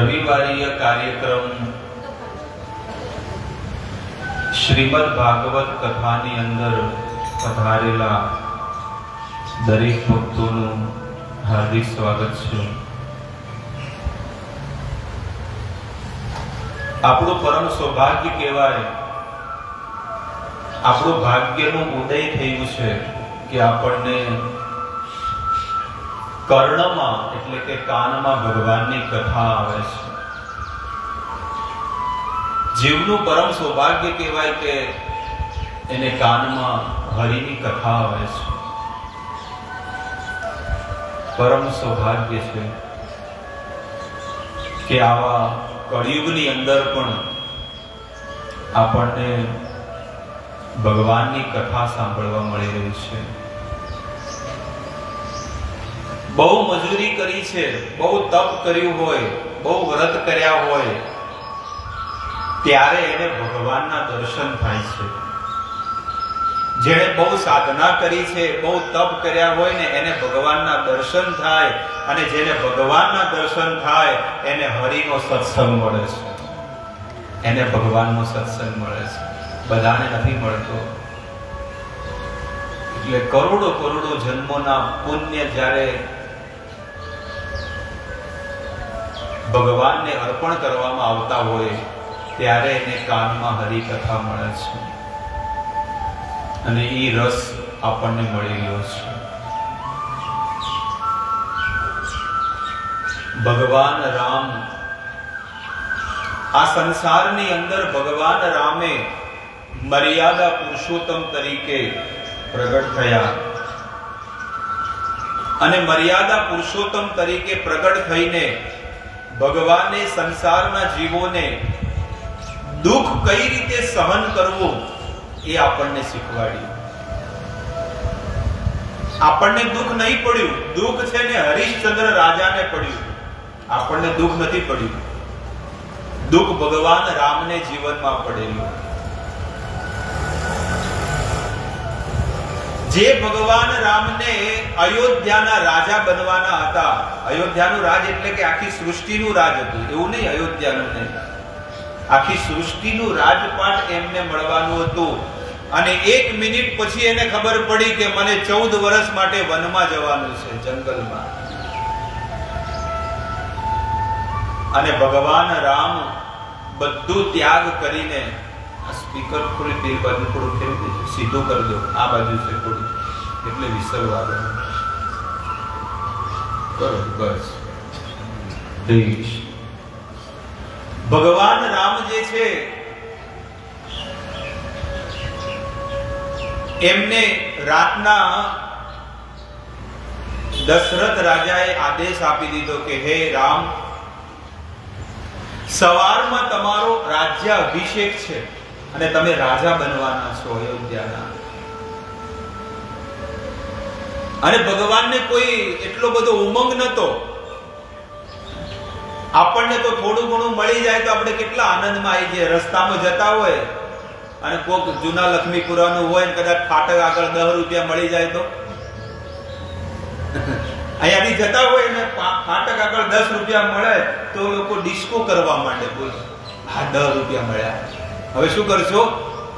રવિવારીય કાર્યક્રમ શ્રીમદ ભાગવત કથાની અંદર પધારેલા દરેક ભક્તોનું હાર્દિક સ્વાગત છે. આપણું પરમ સૌભાગ્ય કહેવાય, આપણું ભાગ્યનું ઉદય થયું છે કે આપણને કર્ણમાં એટલે કે કાનમાં ભગવાનની કથા આવે છે. જીવનું પરમ સૌભાગ્ય કહેવાય કે એને કાનમાં હરિની કથા આવે છે. પરમ સૌભાગ્ય છે કે આવા કળિયુગની અંદર પણ આપણને ભગવાનની કથા સાંભળવા મળી રહી છે. બહુ મજૂરી કરી છે, બહુ તપ કર્યું હોય, બહુ વ્રત કર્યા હોય, ત્યારે એને ભગવાનના દર્શન થાય છે. જેણે બહુ સાધના કરી છે, બહુ તપ કર્યા હોય ને એને ભગવાનના દર્શન થાય, અને જેને ભગવાનના દર્શન થાય એને હરિનો સત્સંગ મળે છે, એને ભગવાનનો સત્સંગ મળે છે. બધાને નથી મળતો. એટલે કરોડો કરોડો જન્મોના પુણ્ય જ્યારે ભગવાનને અર્પણ કરવામાં આવતા હોય ત્યારે એને કાનમાં હરિકથા મળે છે, અને એ રસ આપણને મળી રહ્યો છે. ભગવાન રામ આ સંસારની અંદર ભગવાન રામે મર્યાદા પુરુષોત્તમ તરીકે પ્રગટ થયા, અને મર્યાદા પુરુષોત્તમ તરીકે પ્રગટ થઈને ભગવાને સંસારના જીવોને દુઃખ કઈ રીતે સહન કરવું એ આપણને શીખવાડ્યું. આપણને દુઃખ નહીં પડ્યું, દુઃખ છે ને હરિશ્ચંદ્ર રાજાને પડ્યું, આપણને દુઃખ નથી પડ્યું. દુઃખ ભગવાન રામને જીવનમાં પડેલું. જે ભગવાન રામને અયોધ્યાના રાજા બનવાના હતા, અયોધ્યાનું રાજ એટલે કે આખી સૃષ્ટિનું રાજ હતું, એવું નહીં અયોધ્યાનું નહીં, આખી સૃષ્ટિનું રાજપાટ એમને મળવાનું હતું. અને 1 મિનિટ પછી એને ખબર પડી કે મને 14 વર્ષ માટે વનમાં જવાનું છે, જંગલમાં. અને ભગવાન રામ બધું ત્યાગ કરીને, આ સ્પીકર થોડી તે બાજુ થોડું ફેરવી દેજો, સીધું કરી દો, આ બાજુ છે થોડું, એટલે વિસરવા દો. બસ. ભગવાન રામ જે છે એમને રાતના દશરથ રાજાએ આદેશ આપી દીધો કે હે રામ, સવારમાં તમારો રાજ્ય અભિષેક છે અને તમે રાજા બનવાના છો અયોધ્યાના. અને ભગવાનને કોઈ એટલો બધો ઉમંગ નતો. આપણને તો થોડું ઘણું મળી જાય તો આપણે કેટલા આનંદમાં આવી જાય. રસ્તામાં જતા હોય અને કોક જૂના લક્ષ્મીપુરાનું હોય ને કદાચ ફાટક આગળ 10 રૂપિયા મળી જાય તો, અહીંયાથી જતા હોય ને ફાટક આગળ 10 રૂપિયા મળે તો લોકો ડિસ્કો કરવા માંડે. બોલો, હા 10 રૂપિયા મળ્યા, હવે શું કરશો?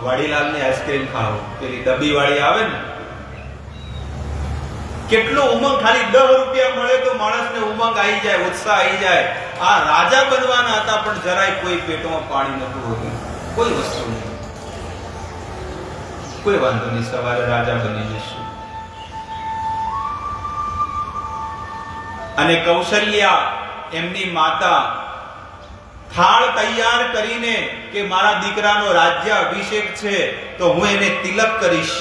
વાડીલાલની આઈસ્ક્રીમ ખાઓ, પેલી ડબ્બી વાળી આવે ને. કેટલો ઉમંગ, ખાલી 10 રૂપિયા મળે તો માણસને ઉમંગ આવી જાય, ઉત્સાહ આવી જાય. આ રાજા બનવાના હતા પણ જરાય કોઈ પેટમાં પાણી નતું હોતું, કોઈ વસ્તુ નહીં. કોઈ વાંધો નહીં, સવારે રાજા બની જશું. અને કૌશલ્યા એમની માતા થાળ તૈયાર કરીને કે મારા દીકરાનો રાજ્ય અભિષેક છે તો હું એને તિલક કરીશ.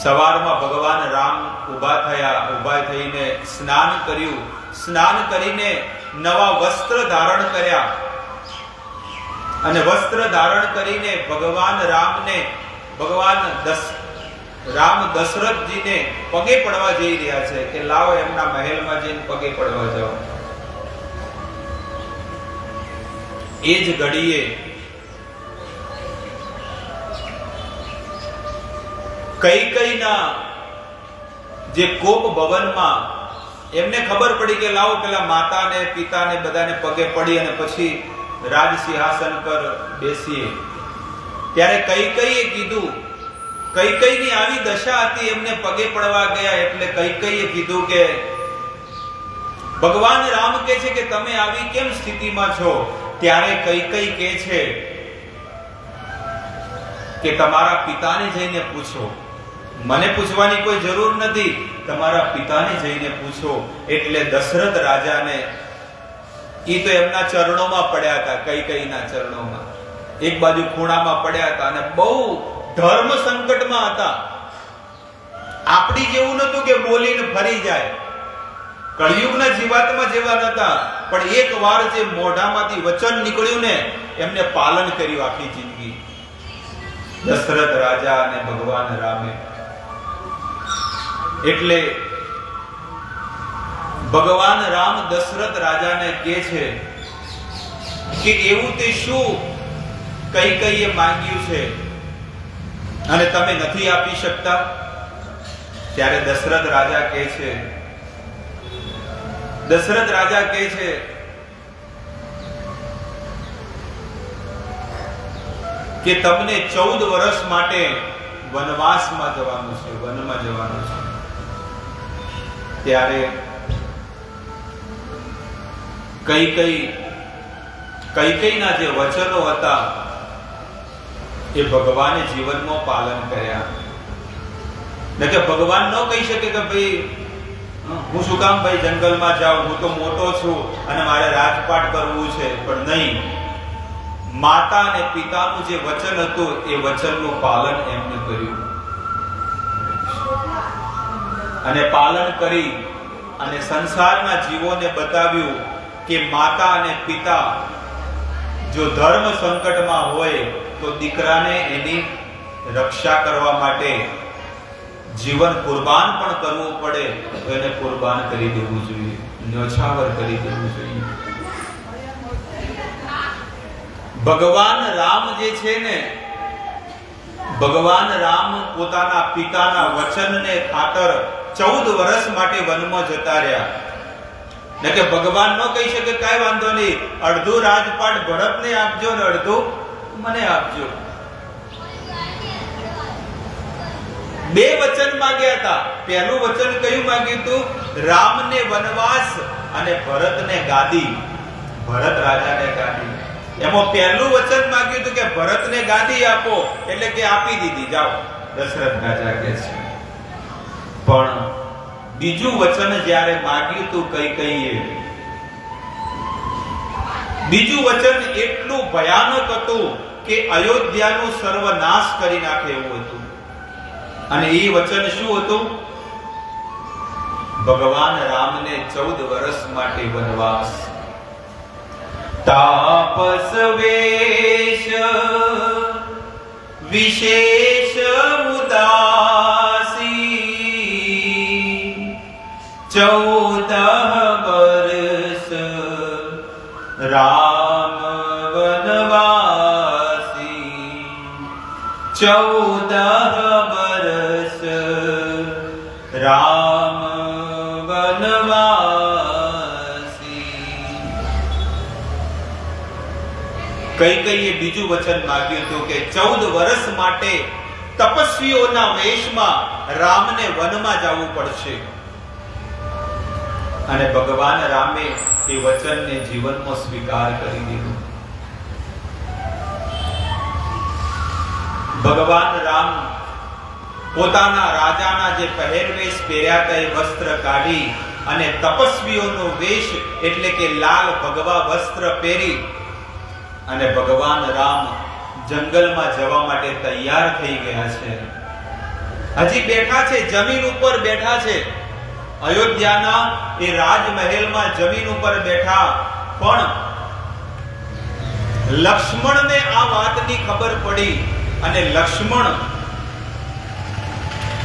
સવારમાં ભગવાન રામ ઊભા થઈને સ્નાન કર્યું. સ્નાન કરીને નવા વસ્ત્ર ધારણ કર્યા, અને વસ્ત્ર ધારણ કરીને ભગવાન રામ દશરથજીને પગે પડવા જઈ રહ્યા છે કે લાવો એમના મહેલમાં જઈને પગે પડવા જાઓ. એ જ ઘડીએ કૈકેયીના જે કોપ ભવનમાં એમને ખબર પડી કે લાવો પેલા માતાને પિતાને બધાને પગે પડી અને પછી રાજ સિંહાસન પર બેસીએ. ત્યારે કૈકેયીએ કીધું, કૈકેયીની આવી દશા હતી, એમને પગે પડવા ગયા એટલે કૈકેયીએ કીધું કે ભગવાન રામ કહે છે કે તમે આવી કેમ સ્થિતિમાં છો? ત્યારે કૈકેયી કહે છે કે તમારા પિતાને જઈને પૂછો, મને પૂછવાની કોઈ જરૂર નથી, તમારા પિતાને જઈને પૂછો. એટલે દશરથ રાજાને, ઈ તો એમના ચરણોમાં પડ્યા હતા, કૈકેયીના ચરણોમાં, એક બાજુ ખૂણામાં પડ્યા હતા અને બહુ ધર્મ સંકટમાં હતા. આપણી જેવું નતું કે બોલીને ફરી જાય, કળિયુગના જીવાત્મા જેવા નતા, પણ એક વાર જે મોઢામાંથી વચન નીકળ્યું ને એમને પાલન કર્યું આખી જિંદગી. દશરથ રાજા અને ભગવાન રામે. એટલે ભગવાન રામ દશરથ રાજાને કહે છે કે એવું તે શું કૈકેયીએ માંગ્યું છે અને તમે નથી આપી શકતા? ત્યારે દશરથ રાજા કહે છે કે તમને 14 વર્ષ માટે વનવાસમાં જવાનું છે, વનમાં જવાનું છે. ત્યારે કૈકેયીના જે વચનો હતા એ ભગવાને જીવનમાં પાલન કર્યા. ન કે ભગવાન ન કહી શકે કે ભાઈ હું શું કામ ભાઈ જંગલમાં જાઉં, હું તો મોટો છું અને મારે રાજપાટ કરવું છે. પણ નહીં, માતા અને પિતાનું જે વચન હતું એ વચનનું પાલન એમને કર્યું અને પાલન કરી અને સંસારના જીવોને બતાવ્યું કે માતા અને પિતા જો ધર્મ સંકટમાં હોય તો દીકરાને એની રક્ષા કરવા માટે જીવન કુરબાન પણ કરવું પડે તો એને કુરબાન કરી દેવું જોઈએ, ન્યોછાવર કરી દેવું જોઈએ. ભગવાન રામ જે છે ને, ભગવાન રામ પોતાના પિતાના વચનને ખાતર 14 વર્ષ માટે વનમાં જતા રહ્યા. ને કે ભગવાન નો કહી શકે કાઈ વાંધો નહીં, અડધું રાજપાટ ભરતને આપજો ને અડધું મને આપજો. 2 વચન માંગ્યા હતા. પહેલું વચન કયું માંગ્યું હતું? રામને વનવાસ અને ભરતને ગાદી, ભરત રાજાને ગાદી. એમાં પહેલું વચન માંગ્યું હતું કે ભરતને ગાદી આપો, એટલે કે આપી દીધી, જાઓ. દશરથ રાજા કહે છે. પણ બીજું વચન જ્યારે માંગ્યું હતું કૈકેયીએ, બીજું વચન એટલું ભયાનક હતું કે અયોધ્યાનો સર્વનાશ કરી નાખે એવું હતું. અને એ વચન શું હતું? ભગવાન રામને 14 વર્ષ માટે વનવાસ. તાપસ વેશ વિશેષ ઉદાસી 14 વર્ષ રામ વનવાસી 14 વર્ષ રામ વનવાસી. કૈકેયીએ બીજું વચન માંગ્યું હતું કે 14 વર્ષ માટે તપસ્વીઓના વેશમાં રામને વનમાં જવું પડશે. અને ભગવાન રામે એ વચનને જીવનમાં સ્વીકાર કરી દીધું. ભગવાન રામ પોતાના રાજાના જે પહેરવેશ પહેર્યા હતા એ વસ્ત્ર કાઢી અને તપસ્વીઓનો વેશ એટલે કે લાલ ભગવા વસ્ત્ર પહેરી અને ભગવાન રામ જંગલમાં જવા માટે તૈયાર થઈ ગયા છે. હજી બેઠા છે, જમીન ઉપર બેઠા છે. અયોધ્યાના એ રાજમહેલમાં જમીન ઉપર બેઠા. પણ લક્ષ્મણને આ વાતની ખબર પડી અને લક્ષ્મણ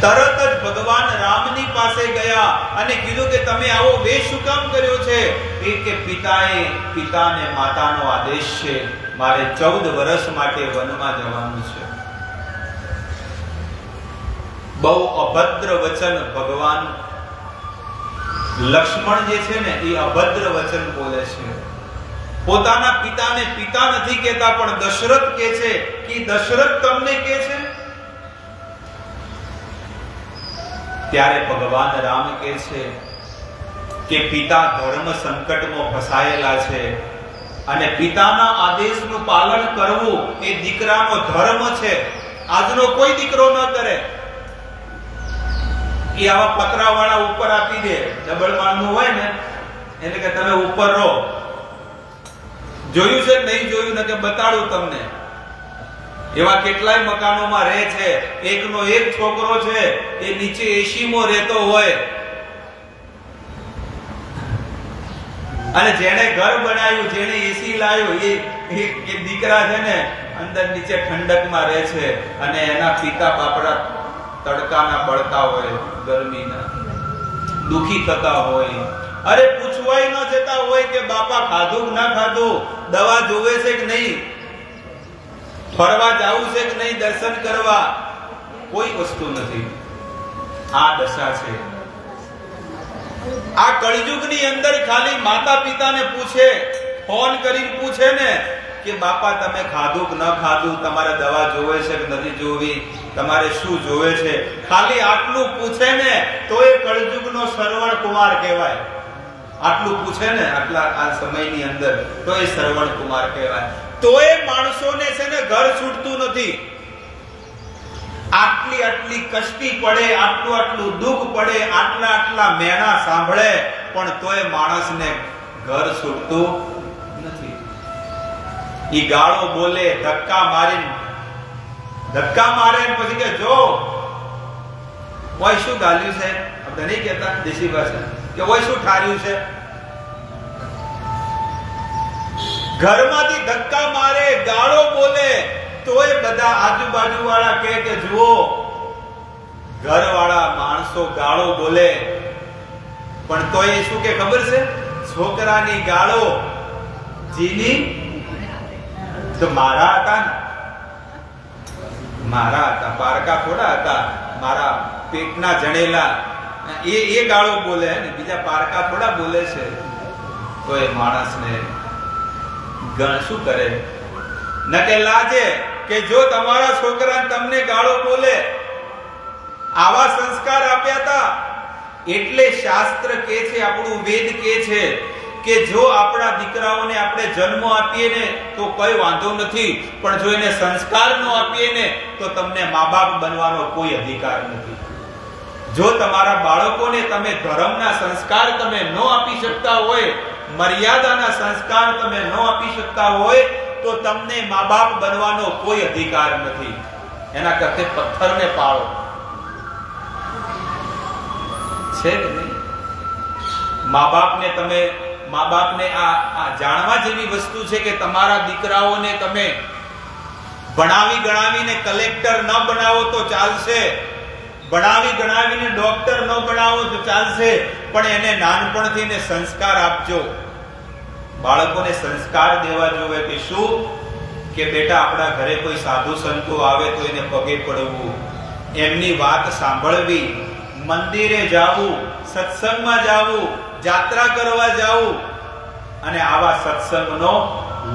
તરત જ ભગવાન રામની પાસે ગયા અને કીધું કે તમે આવો વેશ શું કામ કર્યો છે? એ કે પિતાને માતાનો આદેશ છે, મારે 14 વર્ષ માટે વનમાં જવાનું છે. બહુ અભદ્ર વચન ભગવાન લક્ષ્મણ જે છે ને એ અભદ્ર વચન બોલે છે. પોતાના પિતાને પિતા નથી કહેતા, પણ દશરથ કહે છે કે દશરથ તમને કહે છે. ત્યારે ભગવાન રામ કહે છે કે પિતા ધર્મ સંકટમાં ફસાયેલા છે અને પિતાના આદેશનું પાલન કરવું એ દીકરાનો ધર્મ છે. આજનો કોઈ દીકરો ન કરે. એ આવા પતરાવાળા ઉપર આપી દે, ડબલ માળનું હોય ને, એટલે કે તમે ઉપર રહો. જોયું છે નહીં જોયું ને કે બતાડું તમને. એવા કેટલાય મકાનોમાં રહે છે, એકનો એક છોકરો છે એ નીચે એસીમાં રહેતો હોય, અને જેણે ઘર બનાવ્યું, જેણે એસી લાવ્યું, એ દીકરા છે ને અંદર નીચે ઠંડકમાં રહે છે, અને એના પિતા બાપડા તડકાના બળતા હોય, ગરમીના દુખી થતા હોય. અરે પૂછવાય ન જતા હોય કે બાપા ખાધું ના ખાધું, દવા જોવે છે કે નહીં, ફરવા જવું છે કે નહીં, દર્શન કરવા, કોઈ વસ્તુ નથી. આ દશા છે. આ કળિયુગની અંદર ખાલી માતા પિતાને પૂછે, ફોન કરીને પૂછે ને કે બાપા તમે ખાધું કે ન ખાધું, તમારે દવા જોવે છે કે નથી જોવી, તમારે શું જોવે છે, ખાલી આટલું પૂછે ને તો એ કળિયુગનો શ્રવણ કુમાર કહેવાય. આટલું પૂછે ને આટલા આ સમયની અંદર તો એ શ્રવણ કુમાર કહેવાય. તો એ માણસોને છે ને ઘર છૂટતું નથી. આટલી આટલી કષ્ટી પડે, આટલું આટલું દુઃખ પડે, આટલા આટલા મેણા સાંભળે, પણ તોય માણસને ઘર છૂટતું નથી. ઈ ગાળો બોલે, ધક્કા મારે, પછી કે જો ઓય શું ગાલ્યું છે, આપણે નહીં કહેતા દેશી ભાષા કે ઓય શું ઠાર્યું છે. ઘરમાંથી ધક્કા મારે, ગાળો બોલે, તોય બધા આજુબાજુ વાળા કહે કે જુઓ, ઘરવાળા માણસો ગાળો બોલે, પણ તોય શું કે ખબર છે, છોકરાની ગાળો જીની તો મારા હતા ને, મારા હતા, પારકા થોડા હતા, મારા પેટના જણેલા, એ ગાળો બોલે ને, બીજા પારકા થોડા બોલે છે. તો એ માણસને ગણ શું કરે, ન કે લાજે કે જો તમારા છોકરા તમને ગાળો બોલે. આવા સંસ્કાર આપ્યા હતા. એટલે શાસ્ત્ર કહે છે, આપણું વેદ કહે છે કે જો આપણા દીકરાઓને આપણે જન્મ આપીએ ને તો કોઈ વાંધો નથી, પણ જો એને સંસ્કાર ન આપીએ ને તો તમને મા બાપ બનવાનો કોઈ અધિકાર નથી. જો તમારા બાળકોને તમે ધર્મના સંસ્કાર તમે ન આપી શકતા હોય, મર્યાદાના સંસ્કાર તમે ન આપી શકતા હોય, તો તમને મા બાપ બનવાનો કોઈ અધિકાર નથી. એના કરતે પથ્થરને પાળો. છે કે નહીં? મા બાપને આ જાણવા જેવી વસ્તુ છે કે તમારા દીકરાઓને તમે ભણાવી ગણાવીને કલેક્ટર ન બનાવો તો ચાલશે, ભણાવી ગણાવીને ડોક્ટર ન બનાવો તો ચાલશે, પણ એને નાનપણથી ને સંસ્કાર આપજો. બાળકોને સંસ્કાર દેવા જોવે કે શું, કે બેટા આપણા ઘરે કોઈ સાધુ સંતો આવે તો એને પગે પડવું, એમની વાત સાંભળવી, મંદિરે જાવું, સત્સંગમાં જાવું, જાત્રા કરવા જાવું, અને આવા સત્સંગનો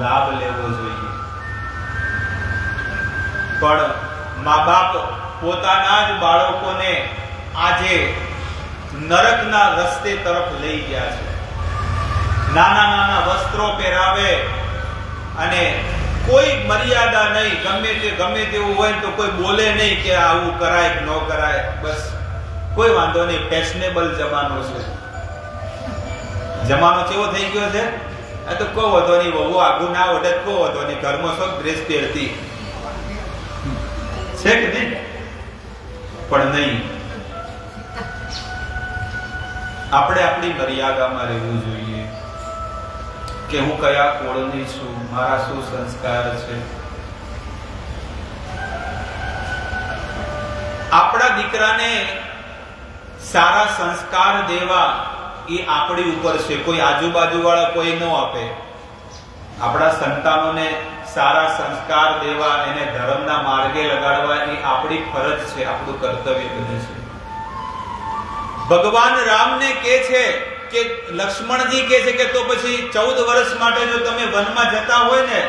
લાભ લેવો જોઈએ. પણ મા બાપ પોતાના જ બાળકોને આજે નરકના રસ્તે તરફ લઈ ગયા છે. નાના નાના વસ્ત્રો પહેરાવે અને કોઈ મર્યાદા નહીં, ગમે તેવું હોય તો કોઈ બોલે નહીં કે આવું કરાય કે ન કરાય, બસ કોઈ વાંધો નહીં. ફેશનેબલ જમાનો છે. જમાનો કેવો થઈ ગયો છે, આ તો કો વધો નહીં, વહુ આગુ ના ઓઢે કો વધો નહીં, ઘરમાં શું ડ્રેસ પહેરતી છે કે નહીં, પણ નહીં. આપણે આપણી મર્યાદામાં રહેવું જોઈએ કે હું કયા કોળની છું, મારા શું સંસ્કાર છે. આપણા દીકરાને સારા સંસ્કાર દેવા એ આપણી ઉપર છે, કોઈ આજુબાજુ વાળા કોઈ ન આપે. આપણા સંતાનોને સારા સંસ્કાર દેવા, એને ધર્મના માર્ગે લગાડવા એ આપણી ફરજ છે, આપણું કર્તવ્ય બને છે. ભગવાન રામને કહે છે કે લક્ષ્મણજી કહે છે કે તો પછી 14 વર્ષ માટે જો તમે વનમાં જતા હોય ને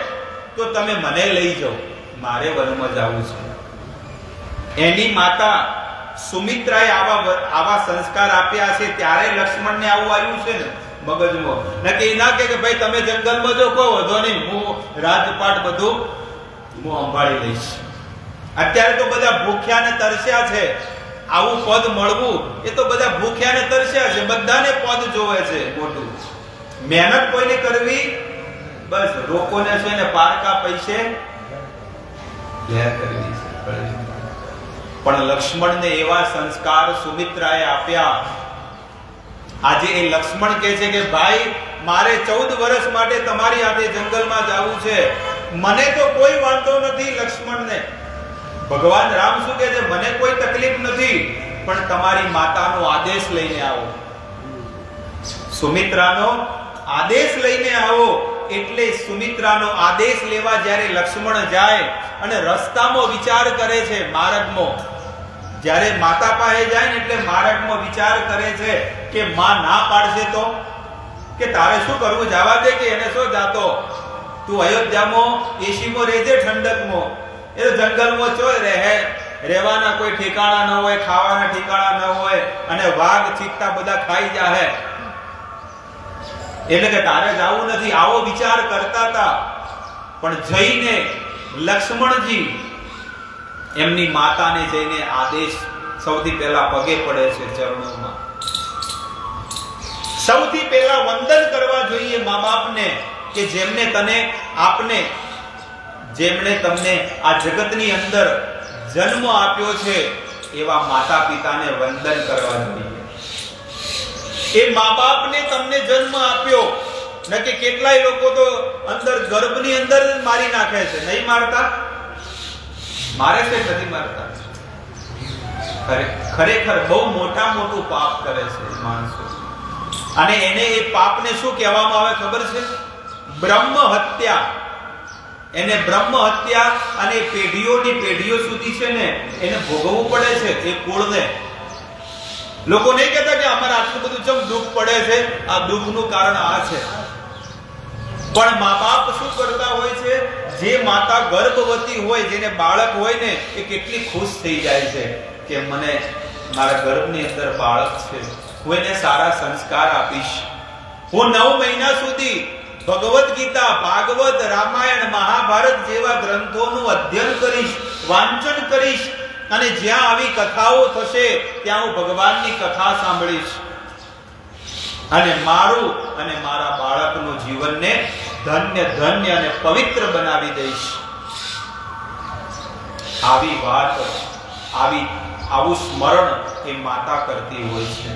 તો તમે મને લઈ જાઓ, મારે વનમાં જવું છે. એની માતા સુમિત્રાએ આવા સંસ્કાર આપ્યા છે ત્યારે લક્ષ્મણને આવું આવ્યું છે ને મગજમાં. નકે ના કે ભાઈ તમે જંગલમાં જો કહો વધો નહીં, હું રાજપાટ બધું હું સંભાળી લઈશ. અત્યારે તો બધા ભૂખ્યા ને તરસ્યા છે. આવું પદ મળવું એ તો બધા ભૂખ્યા ને તરસ્યા છે. બધાને પદ જોવે છે મોટું. મહેનત કોઈને કરવી બસ લોકોને છે ને પારકા પૈસે ઘેર કરવી છે. પણ લક્ષ્મણને એવા સંસ્કાર સુમિત્રાએ આપ્યા. આજે એ લક્ષ્મણ કહે છે કે ભાઈ મારે 14 વર્ષ માટે તમારી સાથે જંગલમાં જવું છે, મને તો કોઈ વાંધો નથી. લક્ષ્મણને ભગવાન રામ શું કહે છે, મને કોઈ તકલીફ નથી, પણ તમારી માતાનો આદેશ લઈને આવો, સુમિત્રાનો આદેશ લઈને આવો. એટલે સુમિત્રાનો આદેશ લેવા જ્યારે લક્ષ્મણ જાય અને રસ્તામાં વિચાર કરે છે, માર્ગમાં જ્યારે માતા પાસે જાય ને એટલે માર્ગમાં વિચાર કરે છે કે માં ના પાડશે તો, કે તારે શું કરવું, જવા દે કે એને શું જાતો, તું અયોધ્યામાં એસીમાં રહેજે, ઠંડકમાં. એ જંગલમાં ચો રહેવાના કોઈ ઠેકાણા ન હોય, ખાવાના ઠેકાણા ન હોય, અને વાઘ ચીકતા બધા ખાઈ જાય, એટલે કે તારે જવું નથી. આવો વિચાર કરતા હતા. પણ જઈને લક્ષ્મણજી એમની માતાને જઈને આદેશ સૌથી પહેલા પગે પડે છે, ચરણોમાં. સૌથી પહેલા વંદન કરવા જોઈએ મા બાપને, કે જેમને તમને આ જગતની અંદર જન્મ આપ્યો છે, એવા માતા પિતાને વંદન કરવા જોઈએ. એ મા બાપને તમને જન્મ આપ્યો, ન કે કેટલાય લોકો તો અંદર ગર્ભની અંદર મારી નાખે છે. નહીં મારતા? મારે છે, નથી મારતા. ખરેખર બહુ મોટું પાપ કરે છે માણસો. અને એને એ પાપને શું કહેવામાં આવે ખબર છે? બ્રહ્મ હત્યા. એને બ્રહ્મ હત્યા, અને પેઢીઓની પેઢીઓ સુધી છે ને એને ભોગવવું પડે છે એ કુળને. લોકો નહીં કહેતા કે અમારે આટલું બધું ચમ દુઃખ પડે છે, આ દુઃખનું કારણ આ છે. પણ મા બાપ શું કરતા હોય છે, જે માતા ગર્ભવતી હોય, જેને બાળક હોય ને, એ કેટલી ખુશ થઈ જાય છે કે મને મારા ગર્ભની અંદર બાળક છે, હું એને સારા સંસ્કાર આપીશ, હું 9 મહિના સુધી ભગવદ ગીતા, ભાગવત, રામાયણ, મહાભારત જેવા ગ્રંથોનું અધ્યયન કરીશ, વાંચન કરીશ, અને જ્યાં આવી કથાઓ થશે ત્યાં હું ભગવાનની કથા સાંભળીશ, અને મારું અને મારા બાળકનું જીવનને ધન્ય ધન્ય અને પવિત્ર બનાવી દઈશ. આવી વાત, આવું સ્મરણ એ માતા કરતી હોય છે.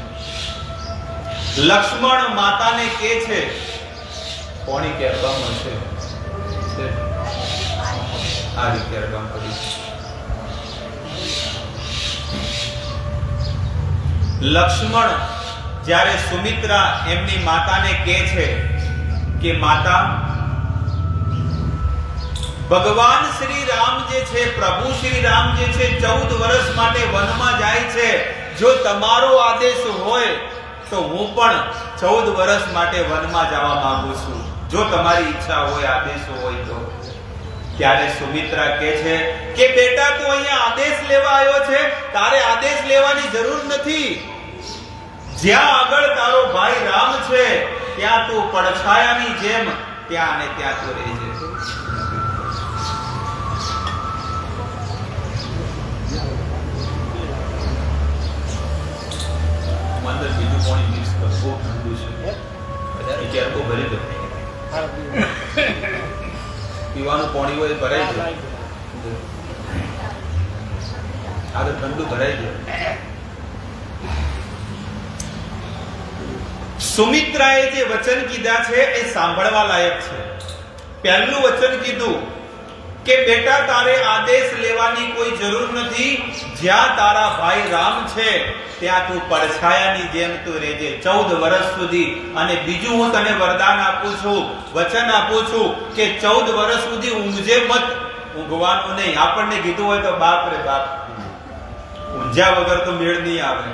લક્ષ્મણ માતાને કહે છે, કોની કેરગામ હશે આ રીતે કેરગામ કરી. લક્ષ્મણ જ્યારે સુમિત્રા એમની માતાને કહે છે કે માતા, ભગવાન શ્રી રામ જે છે, પ્રભુ શ્રી રામ જે છે 14 વર્ષ માટે વનમાં જાય છે, જો તમારો આદેશ હોય તો હું પણ 14 વર્ષ માટે વનમાં જવા માંગુ છું, જો તમારી ઈચ્છા હોય, આદેશ હોય તો. ત્યારે સુમિત્રા કહે છે કે બેટા તું અહીંયા આદેશ લેવા આવ્યો છે, તારે આદેશ લેવાની જરૂર નથી. જ્યાં આગળ તારો ભાઈ રામ છે ત્યાં તું પડછાયાની જેમ ત્યાં ને ત્યાં તું રહેજે. અંદર બીજું પાણી મિક્સ કર, બહુ ઠંડુ છે, અત્યારે તો ભરી દો. પીવાનું પાણી હોય ભરાઈ જાય, આગળ ઠંડુ ભરાઈ જાય. સુમિત્રાએ જે વચન કીધા છે એ સાંભળવા લાયક છે. પહેલું વચન કીધું કે બેટા તારે આદેશ લેવાની કોઈ જરૂર નથી, જ્યાં તારા ભાઈ રામ છે ત્યાં તું પડછાયાની જેમ તું રહેજે 14 વર્ષ સુધી. અને બીજું હું તને વરદાન આપું છું, વચન આપું છું કે 14 વર્ષ સુધી ઊંઘજે મત. ઊંઘવાનું નહીં. આપણને કીધું હોય તો બાપ રે બાપ ઊંઝા વગર તો મેળ નહીં આવે.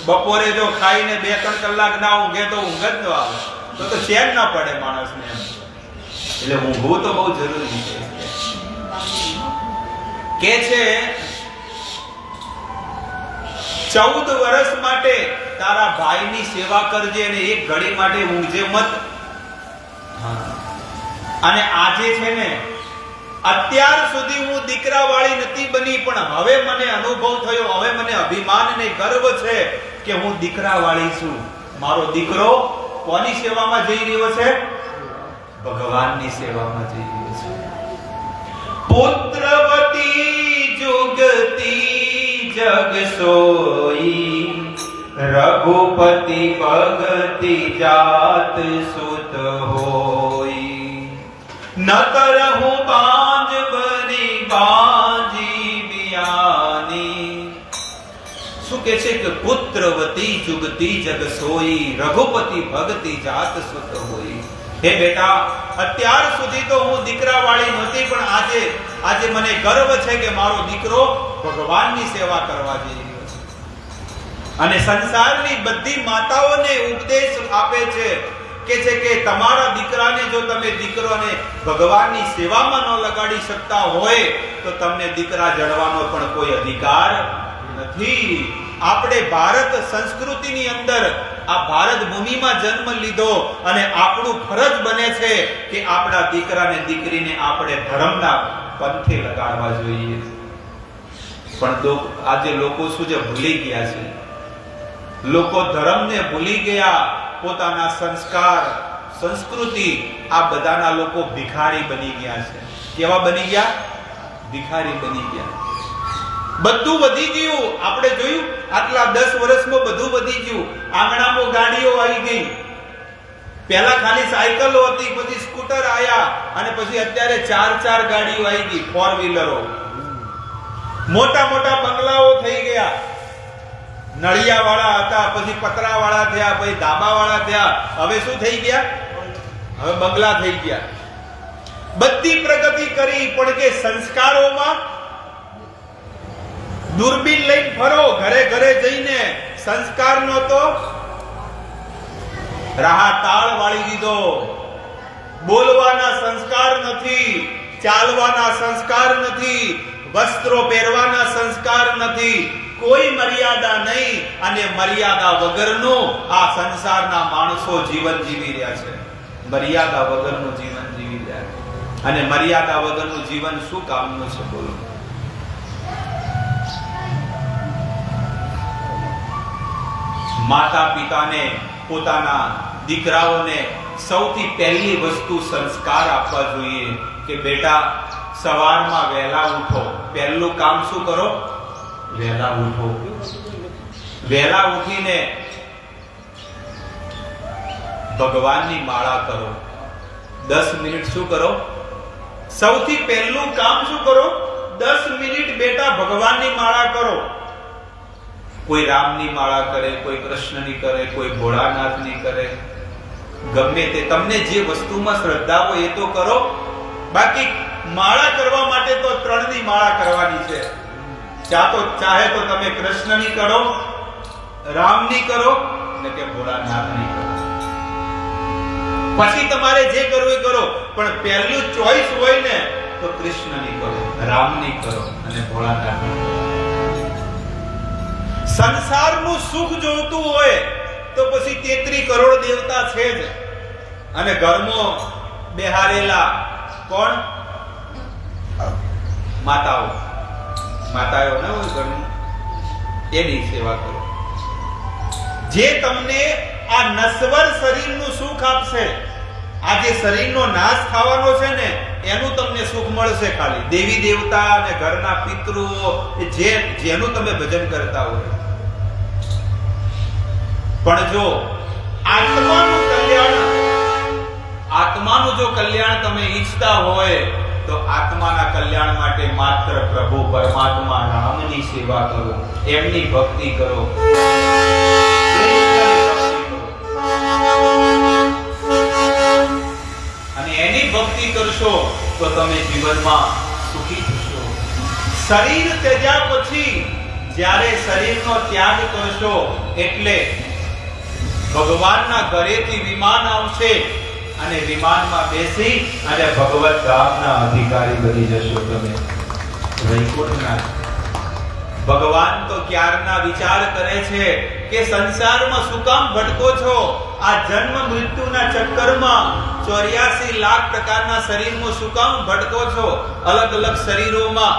બપોરે જો ખાઈને 2-3 કલાક ના ઊંઘે તો ઊંઘ જ ન આવે, તો ચેન ના પડે માણસને. એટલે ઊંઘવું તો બહુ જરૂરી છે. કે છે 14 વર્ષ માટે તારા ભાઈની સેવા કરજે અને એક ઘડી માટે ઊંઘજે મત. અને આજે છે ને, અત્યાર સુધી હું દીકરા વાળી નથી બની, પણ હવે મને અનુભવ થયો, હવે મને અભિમાન અને ગર્વ છે કે હું દીકરા વાળી છું. મારો દીકરો કોની સેવામાં જઈ રહ્યો છે? ભગવાનની સેવામાં જઈ રહ્યો છે. પુત્રવતી જુગતી જગ સોઈ, રઘુપતિ ભગતિ જાત સુત હોઈ. નતર હું બાંજ બની બાજી બિયાની. શું કે છે કે પુત્રવતી જુગતી જગ સોઈ, રઘુપતિ ભગતિ જાત સુત હોઈ. હે બેટા, અત્યાર સુધી તો હું દીકરા વાળી નહોતી, પણ આજે મને ગર્વ છે કે મારો દીકરો ભગવાનની સેવા કરવા જઈ રહ્યો છે. અને સંસારની બધી માતાઓને ઉપદેશ આપે છે કે તમારા દીકરાને જો તમે દીકરોને ભગવાનની સેવામાં ન લગાડી શકતા હોય તો તમને દીકરા જડવાનો પણ કોઈ અધિકાર નથી. આપણે ભારત સંસ્કૃતિની અંદર આ ભારત ભૂમિમાં જન્મ લીધો અને આપણું ફરજ બને છે કે આપણા દીકરાને દીકરીને આપણે ધર્મના પંથે લગાડવા જોઈએ. પણ આજે લોકો શું છે, ભૂલી ગયા છે. લોકો ધર્મને ભૂલી ગયા, પોતાના સંસ્કાર સંસ્કૃતિ આ બધાના લોકો ભિખારી બની ગયા છે. કેવા બની ગયા? ભિખારી બની ગયા. બધું વધી ગયું. આપણે જોયું આટલા 10 વર્ષમાં બધું વધી ગયું. આંગણામાં ગાડીઓ આવી ગઈ. પહેલા ખાલી સાયકલો હતી, પછી સ્કૂટર આયા, અને પછી અત્યારે 4 ગાડીઓ આવી ગઈ, 4 વ્હીલરો. મોટા મોટા બંગલાઓ થઈ ગયા. નળિયા વાળા હતા, પછી પતરા વાળા થયા, પછી ધાબા વાળા થયા. હવે શું થઈ ગયા? હવે બંગલા થઈ ગયા. બધી પ્રગતિ કરી, પણ કે સંસ્કારોમાં દૂરબીન લઈને ફરો, ઘરે ઘરે જઈને સંસ્કારનો તો રાહ તાળ વાળી દીધો. બોલવાના સંસ્કાર નથી, ચાલવાના સંસ્કાર નથી, વસ્ત્રો પહેરવાના સંસ્કાર નથી, કોઈ મર્યાદા નહીં. અને મર્યાદા વગરનું આ સંસારના માણસો જીવન જીવી રહ્યા છે. મર્યાદા વગરનું જીવન જીવી રહ્યા છે. અને મર્યાદા વગરનું જીવન શું કામનું છે? બોલો. માતા પિતાને પોતાના દીકરાઓને સૌથી પહેલી વસ્તુ સંસ્કાર આપવા જોઈએ કે બેટા, સવારમાં વહેલા ઉઠો. પહેલું કામ શું કરો? વહેલા ઉઠો. વહેલા ઉઠીને ભગવાનની માળા કરો. 10 મિનિટ શું કરો? સૌથી પહેલું કામ શું કરો? 10 મિનિટ બેટા ભગવાનની માળા કરો. કોઈ રામની માળા કરે, કોઈ કૃષ્ણની કરે, કોઈ ભોળાનાથની કરે. ગમે તે તમને જે વસ્તુમાં શ્રદ્ધા હોય એ તો કરો. બાકી માળા કરવા માટે તો 3 ની માળા કરવાની છે. ચાહે તો તમે કૃષ્ણની કરો, રામની કરો, ને કે ભોળાનાથની કરો. પછી તમારે જે કરવું એ કરો, પણ પહેલું ચોઈસ હોય ને તો કૃષ્ણની કરો, રામની કરો અને ભોળાનાથની કરો. સંસારનું સુખ જોઈતું હોય તો પછી 33 કરોડ દેવતા છે જ. અને ઘરમાં બેહારેલા કોણ? માતાઓ ન હોય ઘરની, એની સેવા કરો. જે તમને આ નશ્વર શરીરનું સુખ આપશે. આ જે શરીરનો નાશ થવાનો છે ને, એનું તમને સુખ મળશે. ખાલી દેવી દેવતા અને ઘરના પિતૃઓ જેનું તમે ભજન કરતા હોય. પણ જો આત્માનું જો કલ્યાણ તમે ઈચ્છતા હોય તો આત્માના કલ્યાણ માટે માત્ર પ્રભુ પરમાત્મા રામની સેવા કરો, એમની ભક્તિ કરો. અને એની ભક્તિ કરશો તો તમે જીવનમાં સુખી થશો. શરીર ત્યજ્યા પછી જ્યારે શરીરનો ત્યાગ કરશો એટલે ભગવાનના ઘરેથી વિમાન આવશે અને વિમાનમાં બેસી અને ભગવત ધામના અધિકારી બની જશો તમે વૈકુંઠના. ભગવાન તો ક્યારના વિચાર કરે છે કે સંસારમાં શું કામ ભટકો છો? આ જન્મ મૃત્યુના ચક્કરમાં 84 લાખ પ્રકારના શરીરમાં શું કામ ભટકો છો? અલગ અલગ શરીરોમાં.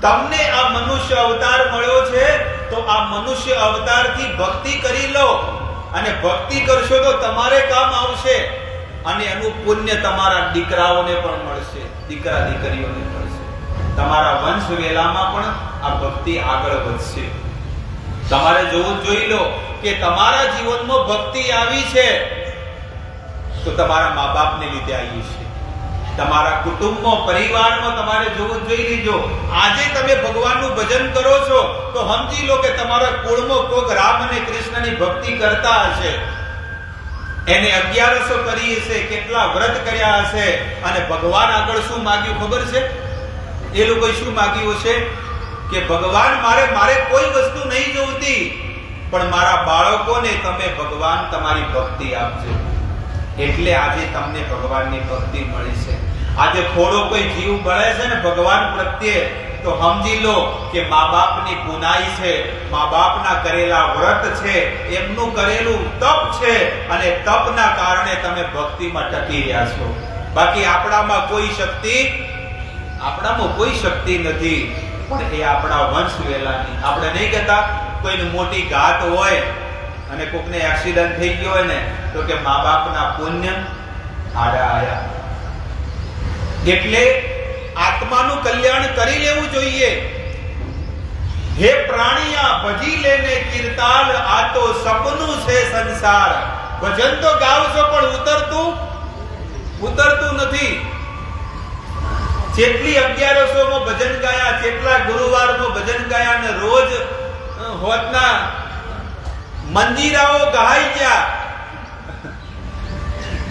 તમને આ મનુષ્ય અવતાર મળ્યો છે તો આ મનુષ્ય અવતારથી ભક્તિ કરી લો અને ભક્તિ કરશો તો તમારે કામ આવશે અને એનું પુણ્ય તમારા દીકરાઓને પણ મળશે, દીકરા દીકરીઓને મળશે. તમારા વંશ વેલામાં પણ આ ભક્તિ આગળ વધશે. તમારે જોઈ લો કે તમારા જીવનમાં ભક્તિ આવી છે તો તમારા મા બાપને લીધે આવી છે. તમારા કુટુંબમાં પરિવારમાં તમારે જોઈ લીજો. આજે તમે ભગવાનનું ભજન કરો છો તો સમજી લો કે તમારા કુળમાં કોક રામ અને કૃષ્ણની ભક્તિ કરતા હશે. એને 1100 કરી હશે, કેટલા વ્રત કર્યા હશે અને ભગવાન આગળ શું માંગ્યું ખબર છે? એ લોકોએ શું માંગ્યું છે કે ભગવાન મારે કોઈ વસ્તુ નહીં જોઈતી, પણ મારા બાળકોને તમે ભગવાન તમારી ભક્તિ આપજો. એટલે આજે તમને ભગવાનની ભક્તિ મળી છે. આજે થોડો કોઈ જીવ બળે છે ને ભગવાન પ્રત્યે તો સમજી લો કે મા બાપની પુનાઈ છે, મા બાપના કરેલા વ્રત છે, એમનું કરેલું તપ છે અને તપના કારણે તમે ભક્તિમાં ટકી રહ્યા છો. બાકી આપણામાં કોઈ શક્તિ નથી, પણ એ આપણા વંશ વેલાની. આપણે નહીં કહેતા કોઈની મોટી ઘાત હોય અને કોકને એક્સિડન્ટ થઈ ગયો હોય ને તો કે મા બાપના પુણ્ય આડા આયા. એટલે આત્માનું કલ્યાણ કરી લેવું જોઈએ. હે પ્રાણીયા ભજી લેને કીર્તાલ, આ તો સપનું છે સંસાર. ભજન તો ગાવ છો પણ ઉતરતું નથી. જેટલી 1100 માં ભજન ગાયા, જેટલા ગુરુવારમાં ભજન ગાયા અને રોજ હોતના મંજીરાઓ ગહાઈ ગયા.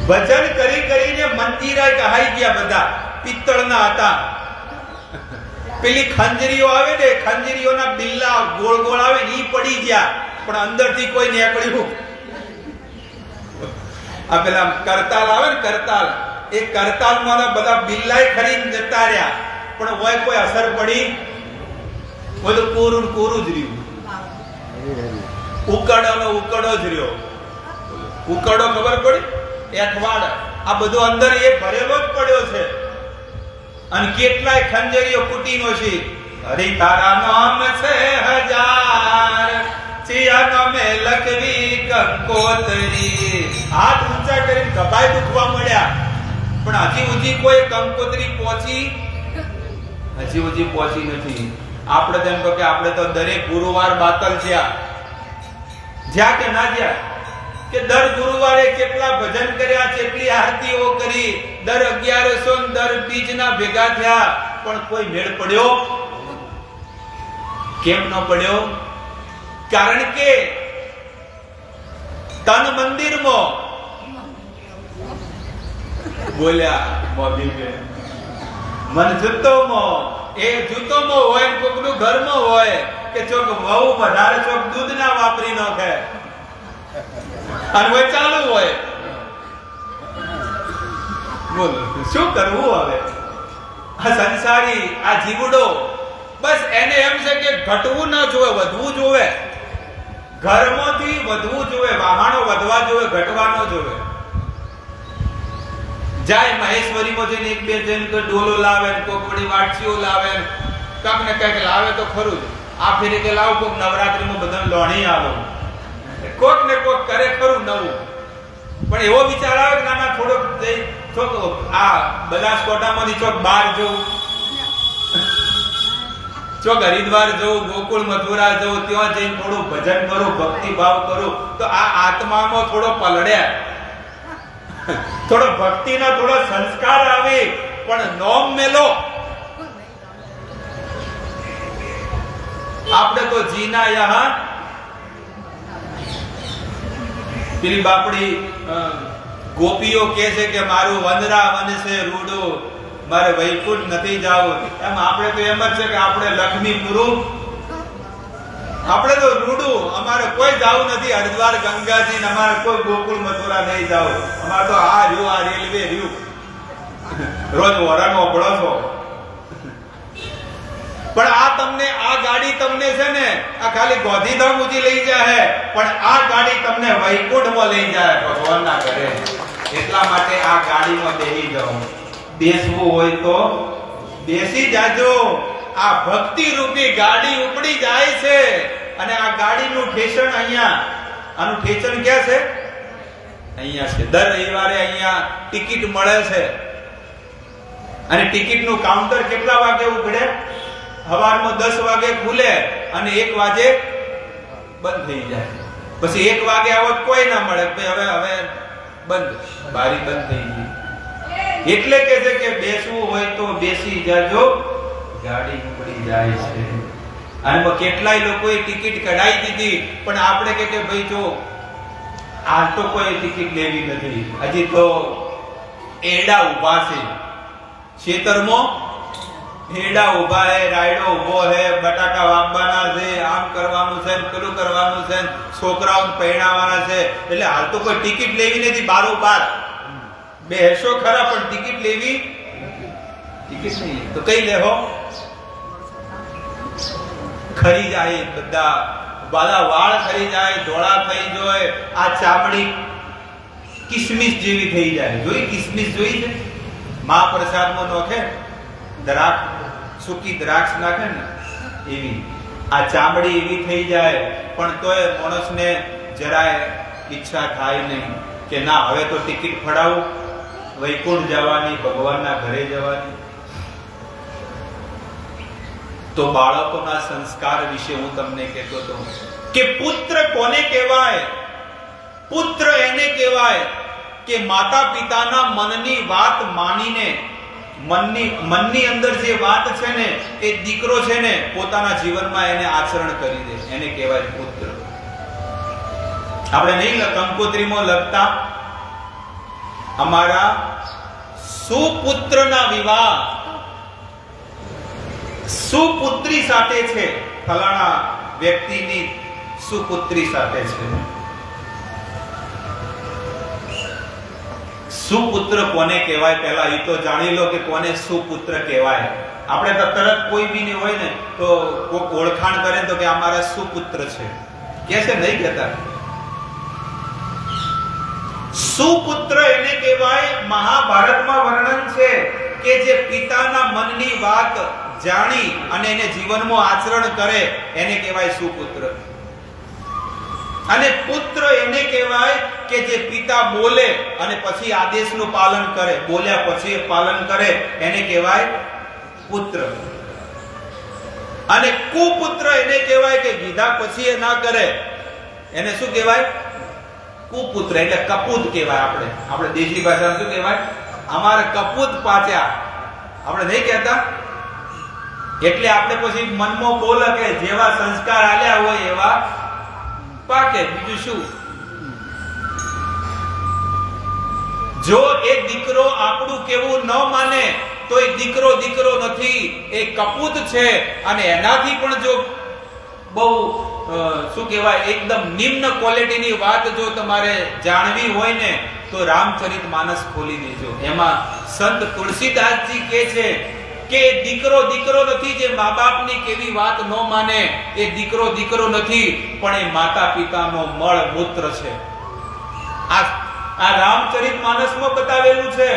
ભજન કરીને મંજીરા ગહાઈ ગયા. બધા પિત્તળના હતા. પેલી ખંજરીઓ આવે ને, ખંજરીઓના બિલ્લા ગોળ ગોળ આવે ને, ઈ પડી ગયા, પણ અંદરથી કોઈ નીકળ્યું. આ પેલા કરતાલ આવે ને, કરતાલ, એ કરતાલમાં બધા બિલ્લાય ખરીને જતા રહ્યા, પણ હોય કોઈ અસર પડી? બધું કોરું જ રહ્યું. ઉકડો જ રહ્યો. ઉકડો ખબર પડી? એઠવાડ. આ બધો અંદર એ ભરેલો જ પડ્યો છે. અને કેટલાય ખંજરીઓ કુટીનો છે. હરી તારા નામ છે હજાર, ચિયા મે લખવી કંકોતરી. હાથ ઊંચા કરીને ગભાઈ દુખવા મળ્યા, પણ હજી કોઈ કંકોત્રી પહોંચી નથી. આપણે તેમ કહો કે આપણે તો દરેક ગુરુવાર બાતલ જ્યાં કે ના જ્યાં કે દર ગુરુવારે કેટલા ભજન કર્યા, કેટલી આરતીઓ કરી, દર 1100 દર બીજના ભેગા થયા, પણ કોઈ મેળ પડ્યો? કેમ ન પડ્યો? કારણ કે તન મંદિરમાં બોલ્યા મોદી બે મન જૂતોમાં. એ જૂતોમાં હોય, કોકનું ઘરમાં હોય કે ચોક વહુ વધારે ચોક દૂધ ના વાપરી નાખે અને ચાલુ હોય. બોલો શું કરવું હવે? આ સંસારી, આ જીવડો બસ એને એમ છે કે ઘટવું ના જોવે, વધવું જોવે. ઘરમાંથી વધવું જોવે, વાહનો વધવા જોવે, ઘટવા ન જોવે. જાય મહેશ્વરીમાં જઈને એક બે જણ ડોલો લાવે, કોક વળી વાટસીઓ લાવે, કાંક ને કાંઈક લાવે તો ખરું જ. આ ફેરી કે લાવ કોક નવરાત્રીમાં બધાને લોણી આવો, કોક ને કોક કરે ખરું નવું. પણ એવો વિચાર આવે કે નાના થોડોક આ બનાસકોટામાંથી ચોક બહાર જવું, ચોક હરિદ્વાર જવું, ગોકુળ મથુરા જવું, ત્યાં જઈને થોડું ભજન કરું, ભક્તિ ભાવ કરું તો આ આત્મામાં થોડો પલડ્યા, થોડો ભક્તિના થોડો સંસ્કાર આવે. પણ નોમ મેલો આપણે તો જીના યહાં. પેલી બાપડી ગોપીઓ કહે છે કે મારું વંદરા વન છે રૂડો, મારે વૈકુંઠ નથી જાવું. એમ આપણે તો એમ જ છે કે આપણે લક્ષ્મીપુરું આપણે તો રૂડું, અમારે કોઈ જાવું નથી હરિદ્વાર ગંગાજી, અમારે કોઈ ગોકુળ મથુરા નહીં જાવ, અમારે તો આ રહ્યું, આ રેલવે રહ્યું, રોજ વરાનો અભળો છો. પણ આ તમને, આ ગાડી તમને છે ને આ ખાલી ગોધીધામ સુધી લઈ જાય, પણ આ ગાડી તમને વૈકુંઠમાં લઈ જાય ભગવાનના ઘરે. એટલા માટે આ ગાડીમાં બેસી જાઓ. બેસવું હોય તો બેસી જાજો. આ ભક્તિ રૂપી ગાડી ઉપડી જાય છે અને આ ગાડીનું ઠેસણ અહીંયા, આનું ઠેસણ ક્યાં છે? અહીંયા છે. દર રવિવારે અહીંયા ટિકિટ મળે છે અને ટિકિટનું કાઉન્ટર કેટલા વાગે ઉઘડે? સવારમાં 10 વાગે ખુલે અને 1 વાગે બંધ થઈ જાય. પછી 1 વાગે આવો કોઈ ના મળે, હવે બંધ, બારી બંધ થઈ ગઈ. એટલે કે છે કે બેસવું હોય તો બેસી જાજો, ગાડી ઉપડી જાય છે. અને કેટલાય લોકોએ ટિકિટ કઢાઈ દીધી, પણ આપણે કે ભાઈ જો આ તો કોઈ ટિકિટ લેવી નથી, હજી તો એડા ઉભા છે ખેતરમાં, એડા ઉભા હે, રાયડો ઉભો હે, બટાકા વાવવાના છે, આમ કરવાનું છે, પેલું કરવાનું છે, છોકરાઓને પરણાવવાના છે, એટલે હાલ તો કોઈ ટિકિટ લેવી નથી. બારોબાર બેસો ખરા, પણ ટિકિટ લેવી, ટિકિટ નહીં તો કઈ લેહો? ખરી જાય બધા વાળ ખરી જાય, ધોળા થઈ જાય, આ ચામડી કિસમિસ જેવી થઈ જાય. જોઈ કિસમિસ જોઈ છે? મહાપ્રસાદમાં નોખે દ્રાક્ષ, સૂકી દ્રાક્ષ નાખે ને એવી આ ચામડી એવી થઈ જાય. પણ તોય માણસને જરાય ઈચ્છા થાય નહીં કે ના હવે તો ટિકિટ ફડાવું, વૈકુંઠ જવાની, ભગવાનના ઘરે જવાની. તો બાળકોના સંસ્કાર વિશે હું તમને કહેતો હતો કે પુત્ર કોને કહેવાય? પુત્ર એને કહેવાય કે માતા પિતાના મનની વાત માનીને, મનની અંદર જે વાત છે ને એ દીકરો છે ને પોતાના જીવનમાં એને આચરણ કરી દે, એને કહેવાય પુત્ર. આપણે નહીં કંકોત્રીમાં લખતા અમારા સુપુત્રના વિવાહ સુપુત્રી સાથે છે, ફલાણા વ્યક્તિની સુપુત્રી સાથે છે. સુપુત્ર કોને કહેવાય પહેલા એ તો જાણી લો કે કોને સુપુત્ર કહેવાય. આપણે તો તરત કોઈ બી નહીં હોય ને તો કોઈ ઓળખાણ કરે તો કે અમારા સુપુત્ર છે, કે છે નહીં કહેતા. સુપુત્ર એને કહેવાય, મહાભારતમાં વર્ણન છે કે જે પિતાના મનની વાત જાણી અને એને જીવનમાં આચરણ કરે એને કહેવાય સુપુત્ર. અને પુત્ર એને કહેવાય કે જે પિતા બોલે અને પછી આદેશનું પાલન કરે, બોલ્યા પછી પાલન કરે એને કહેવાય પુત્ર. અને કુપુત્ર એને કહેવાય કે કીધા પછી એ ના કરે એને શું કહેવાય? કુપુત્ર. એટલે કપૂત કહેવાય. આપણે દેશી ભાષામાં શું કહેવાય? અમારે કપૂત પાચ્યા, આપણે નહીં કહેતા. એટલે આપણે પછી મનમાં બોલે કે જેવા સંસ્કાર આલ્યા હોય એવા પાકે, બીજું શું? જો એ દીકરો આપણું કેવું ન માને તો એ દીકરો નથી, એ કપૂત છે. અને એનાથી પણ જો બહુ શું કહેવાય એકદમ નિમ્ન ક્વોલિટીની વાત જો તમારે જાણવી હોય ને તો રામચરિતમાનસ ખોલી દેજો. એમાં સંત તુલસીદાસજી કહે છે કે દીકરો નથી, જે મા બાપની કેવી વાત ન માને એ દીકરો નથી, પણ એ માતા પિતાનો મળ મૂત્ર છે. આ રામચરિતમાનસમાં બતાવેલું છે.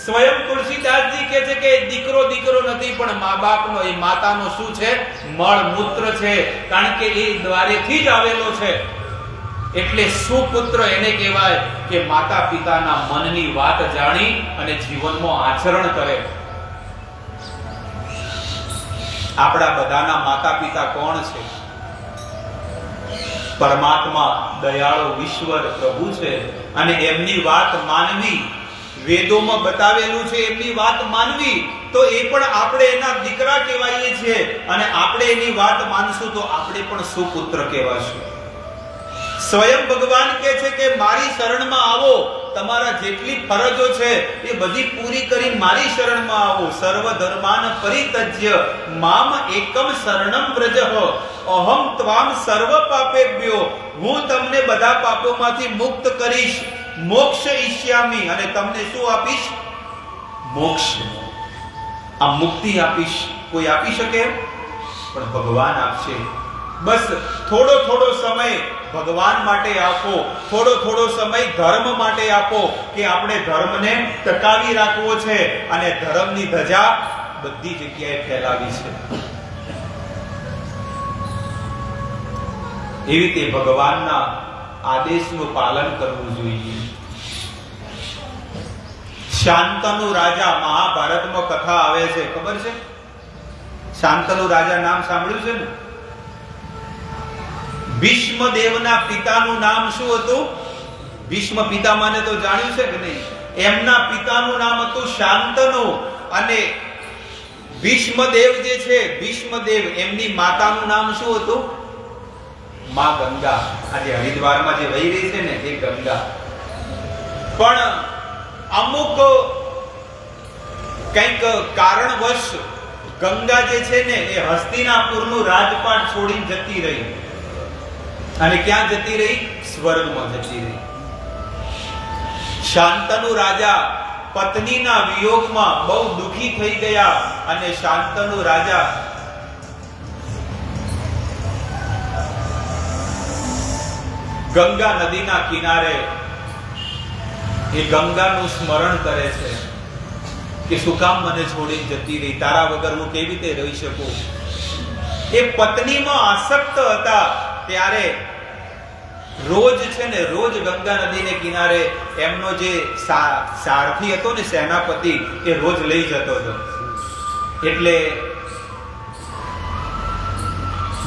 સ્વયં તુલસીદાસજી કહે છે કે દીકરો નથી, પણ મા બાપનો, એ માતાનો શું છે? મળ મૂત્ર છે. કારણ કે એ દ્વારેથી જ આવેલો છે. એટલે સુપુત્ર એને કહેવાય કે માતા પિતાના મનની વાત જાણી અને જીવનમાં આચરણ કરે. આપણા બધાના માતા પિતા કોણ છે? પરમાત્મા, દયાળુ ઈશ્વર પ્રભુ છે. અને એમની વાત માનવી, વેદોમાં બતાવેલું છે એમની વાત માનવી, તો એ પણ આપણે એના દીકરા કહેવાઈએ છીએ. અને આપણે એની વાત માનશું તો આપણે પણ સુપુત્ર કહેવાશું. સ્વયં ભગવાન કહે છે કે મારી શરણમાં આવો તમારા જેટલી ફરજો છે એ બધી પૂરી કરી મારી શરણમાં આવો. સર્વ ધર્માન પરિત્યજ્ય મામ એકમ શરણમ વ્રજઃ અહમ ત્વામ સર્વ પાપેભ્યો, હું તમને બધા પાપોમાંથી મુક્ત કરીશ. મોક્ષ ઈષ્યામિ, અને તમને શું આપીશ? મોક્ષ, આ મુક્તિ આપીશ. કોઈ આપી શકે? પણ ભગવાન આપશે. બસ થોડો થોડો સમય ભગવાન માટે આપો, થોડો થોડો સમય ધર્મ માટે આપો, કે આપણે ધર્મને ટકાવી રાખવો છે અને ધર્મની ધજા બધી જગ્યાએ ફેલાવી છે. એવી રીતે ભગવાનના આદેશનું પાલન કરવું જોઈએ. શાંતનુ રાજા, મહાભારતમાં કથા આવે છે, ખબર છે? શાંતનુ રાજા નામ સાંભળ્યું છે ને? ભીષ્મ દેવના પિતાનું નામ શું હતું? ભીષ્મ પિતામાને તો જાણ્યું છે કે નહીં? એમના પિતાનું નામ હતું શાંતનુ. અને ભીષ્મદેવ જે છે, ભીષ્મદેવ, એમની માતાનું નામ શું હતું? માં ગંગા. આજે હરિદ્વારમાં જે વહી રહી છે ને, એ ગંગા. પણ અમુક કંઈક કારણવશ ગંગા જે છે ને, એ હસ્તિનાપુરનું રાજપાટ છોડીને જતી રહી. અને ક્યાં જતી રહી? સ્વર્ગમાં જતી રહી. શાંતનુ રાજા પત્નીના વિયોગમાં બહુ દુખી થઈ ગયા. અને શાંતનુ રાજા ગંગા નદીના કિનારે એ ગંગાનું સ્મરણ કરે છે કે શું કામ મને છોડીને જતી રહી? તારા વગર હું કેવી રીતે રહી શકું? એ પત્નીમાં આસક્ત હતા. ત્યારે રોજ છે ને, રોજ ગંગા નદીને કિનારે એમનો જે સારથી હતો ને, સેનાપતિ, એ રોજ લઈ જતો હતો. એટલે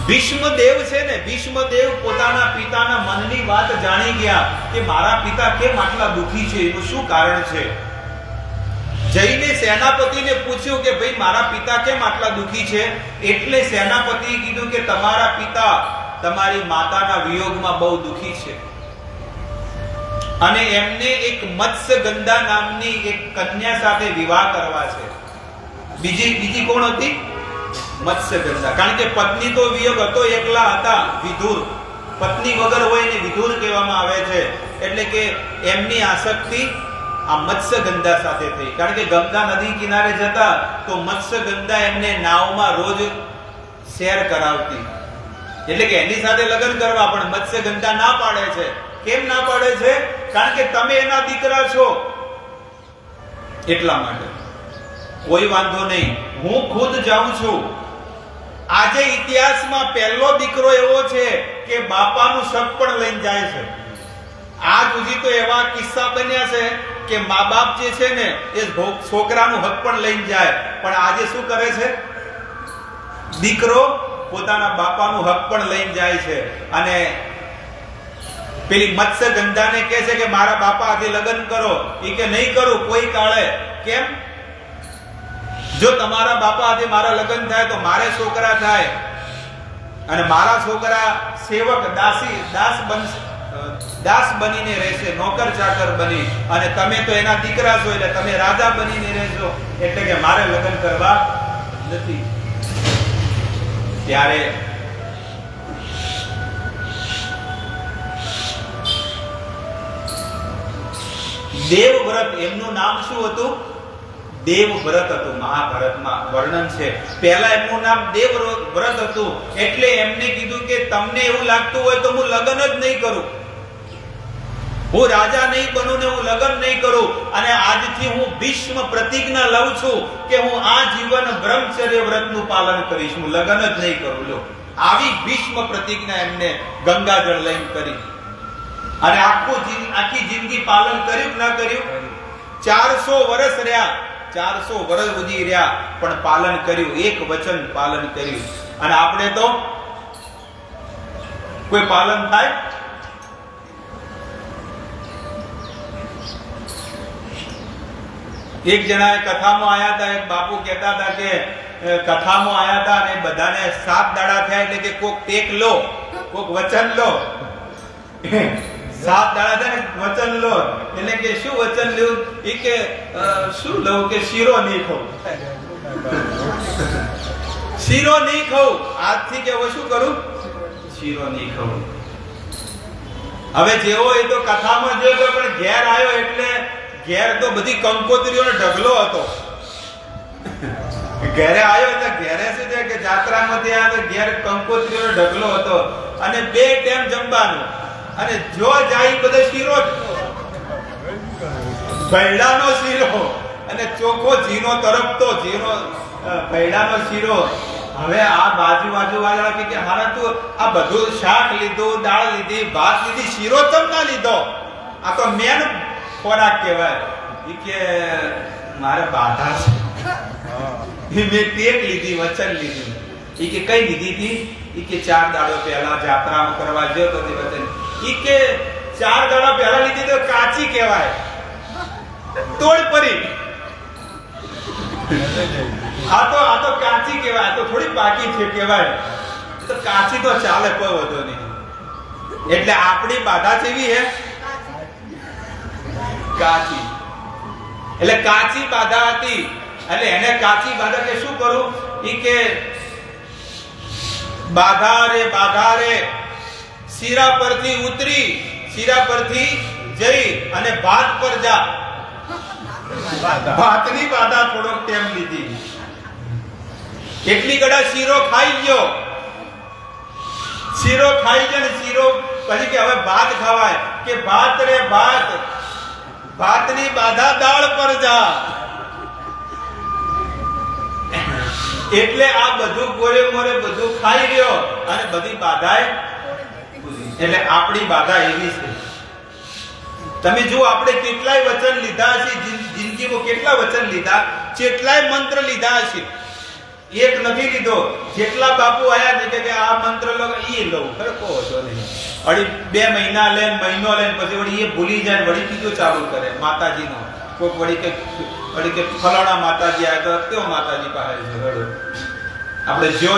ભીષ્મદેવ છે ને, ભીષ્મદેવ પોતાના પિતાના મનની વાત જાણી ગયા કે મારા પિતા કેમ આટલા દુખી છે, એનું શું કારણ છે. જઈને સેનાપતિને પૂછ્યું કે ભાઈ મારા પિતા કેમ આટલા દુખી છે. એટલે સેનાપતિએ કીધું કે તમારા પિતા તમારી માતાના વિયોગમાં બહુ દુખી છે અને એમને એક મત્સ્યગંધા નામની એક કન્યા સાથે વિવાહ કરવા છે. બીજી કોણ હતી? મત્સ્યગંધા. કારણ કે પત્ની તો વિયોગ હતો, એકલા હતા. વિધુર, પત્ની વગર હોય ને વિધુર કહેવામાં આવે છે. એટલે કે એમની આસક્તિ આ મત્સ્યગંધા સાથે થઈ. કારણ કે ગંગા નદી કિનારે જતા તો મત્સ્યગંધા એમને નાવમાં રોજ શેર કરાવતી. એટલે કે એની સાથે લગ્ન કરવા, પણ મત્સ્યગંધા ના પાડે છે. કેમ ના પાડે છે? કારણ કે તમે એના દીકરા છો, એટલા માટે. કોઈ વાંધો નહીં, હું ખુદ જાઉં છું. આજે ઇતિહાસમાં પહેલો દીકરો એવો છે કે બાપાનું શક પણ લઈને જાય છે. આજ સુધી તો એવા કિસ્સા બન્યા છે કે મા બાપ જે છે ને, એ છોકરાનું હક પણ લઈને જાય. પણ આજે શું કરે છે? દીકરો પોતાના બાપાનું હક પણ લઈને જાય છે. અને પેલી મત્સ્યગંધાને કહે છે કે મારા બાપા આજે લગ્ન કરો. એ કે નહીં કરું કોઈ કાળે. કેમ? જો તમારા બાપા આજે મારા લગ્ન થાય તો મારે છોકરા થાય અને મારા છોકરા સેવક દાસ બનીને રહેશે, નોકર ચાકર બની, અને તમે તો એના દીકરા છો એટલે તમે રાજા બનીને રહેશો. એટલે કે મારે લગ્ન કરવા નથી. ત્યારે દેવવ્રત, એમનું નામ શું હતું? દેવવ્રત હતું. મહાભારતમાં વર્ણન છે. પહેલા એમનું નામ દેવવ્રત હતું. એટલે એમને કીધું કે તમને એવું લાગતું હોય તો હું લગ્ન જ નહીં કરું, હું રાજા નહીં બનું ને હું લગ્ન નહીં કરું. અને આજથી હું ભીષ્મ પ્રતિજ્ઞા લઉં છું કે હું આ જીવન બ્રહ્મચર્ય વ્રતનું પાલન કરીશ, હું લગ્ન જ નહીં કરું. લો, આવી ભીષ્મ પ્રતિજ્ઞા એમને ગંગાજળ લઈને કરી. અને આખી જિંદગી પાલન કર્યું ના કર્યું? 400 વર્ષ રહ્યા, 400 વર્ષ સુધી રહ્યા, પણ પાલન કર્યું, એક વચન પાલન કર્યું. અને આપણે તો કોઈ પાલન થાય? એક જણાએ કથામાં આયા હતા, એક બાપુ કહેતા હતા કે કથામાં આયા હતા અને બધાને 7 દાડા થયા એટલે કે કોક ટેક લો, કોક વચન લો. 7 દાડા છે ને વચન લો એટલે કે શું વચન લેવું એ કે શું લઉં કે શીરો નહીં ખાઉં શીરો નહીં ખાઉં આજથી કે હવે શું કરું શીરો નહીં ખાઉં હવે જેવો એ તો કથામાં જોયો પણ ઘેર આવ્યો એટલે ઘેર તો બધી કંકોત્રીઓનો ઢગલો હતો ઘરે આવ્યો એટલે ઘરે શું છે કે જાત્રામાંથી આવે ઘેર કંકોત્રીઓનો ઢગલો હતો અને 2 ટાઈમ જમવાનું અને જો જાય બધો શીરો ભૈડાનો શીરો અને ચોખ્ખો જીનો તરફતો જીનો ભૈડાનો શીરો હવે આ બાજુ વાળા કે હારા તું આ બધું શાક લીધું દાળ લીધી ભાત લીધી શીરો તમ ના લીધો આ તો મેન ખોરાક કહેવાય ઈ કે મારે બાધા છે મેં ટેક લીધી વચન લીધું ઈ કે કઈ લીધી હતી ઈ કે 4 દાડો પહેલા જાત્રામાં કરવા ગયો તો તે વચન ઈ કે 4 દાડા પહેલા લીધી તો કાચી કહેવાય તોડ પડી આ તો કાચી કહેવાય તો થોડી પાકી છે કહેવાય તો કાચી તો ચાલે કોઈ વધો નહીં એટલે આપણી બાધા કેવી હે કાચી એટલે કાચી બાધા હતી એટલે એને કાચી બાધા કે શું કરું ઈ કે બાધા રે શીરા પરથી ઉતરી શીરા પરથી જઈ અને ભાત પર જા ભાતની બાધા થોડોક ટાઈમ લીધી એટલી ગડા શીરો ખાઈ ગયો શીરો ને શીરો પછી કે હવે ભાત ખવાય કે ભાત રે ભાત ભાતની બાધા દાળ પર જા એટલે આ બધું ગોળે મોરે બધું ખાઈ ગયો અને બધી બાધાએ એટલે આપણી બાધા એવી છે તમે જો આપણે કેટલાય વચન લીધા છે જિંદગીમાં કેટલા વચન લીધા કેટલાય મંત્ર લીધા છે એક નથી લીધો જેટલા બાપુ આયા છે કે આ મંત્ર લો ઈ લો ખરકો હતો નહીં અડી 2 મહિના લે મહિનો લે પછી વળી એ ભૂલી જાય વળી બીજું ચાલુ કરે માતાજીનો કોક વળી કે ફલાણા માતાજી આયા તો કયો માતાજી પાસે ઝઘડો આપણે જો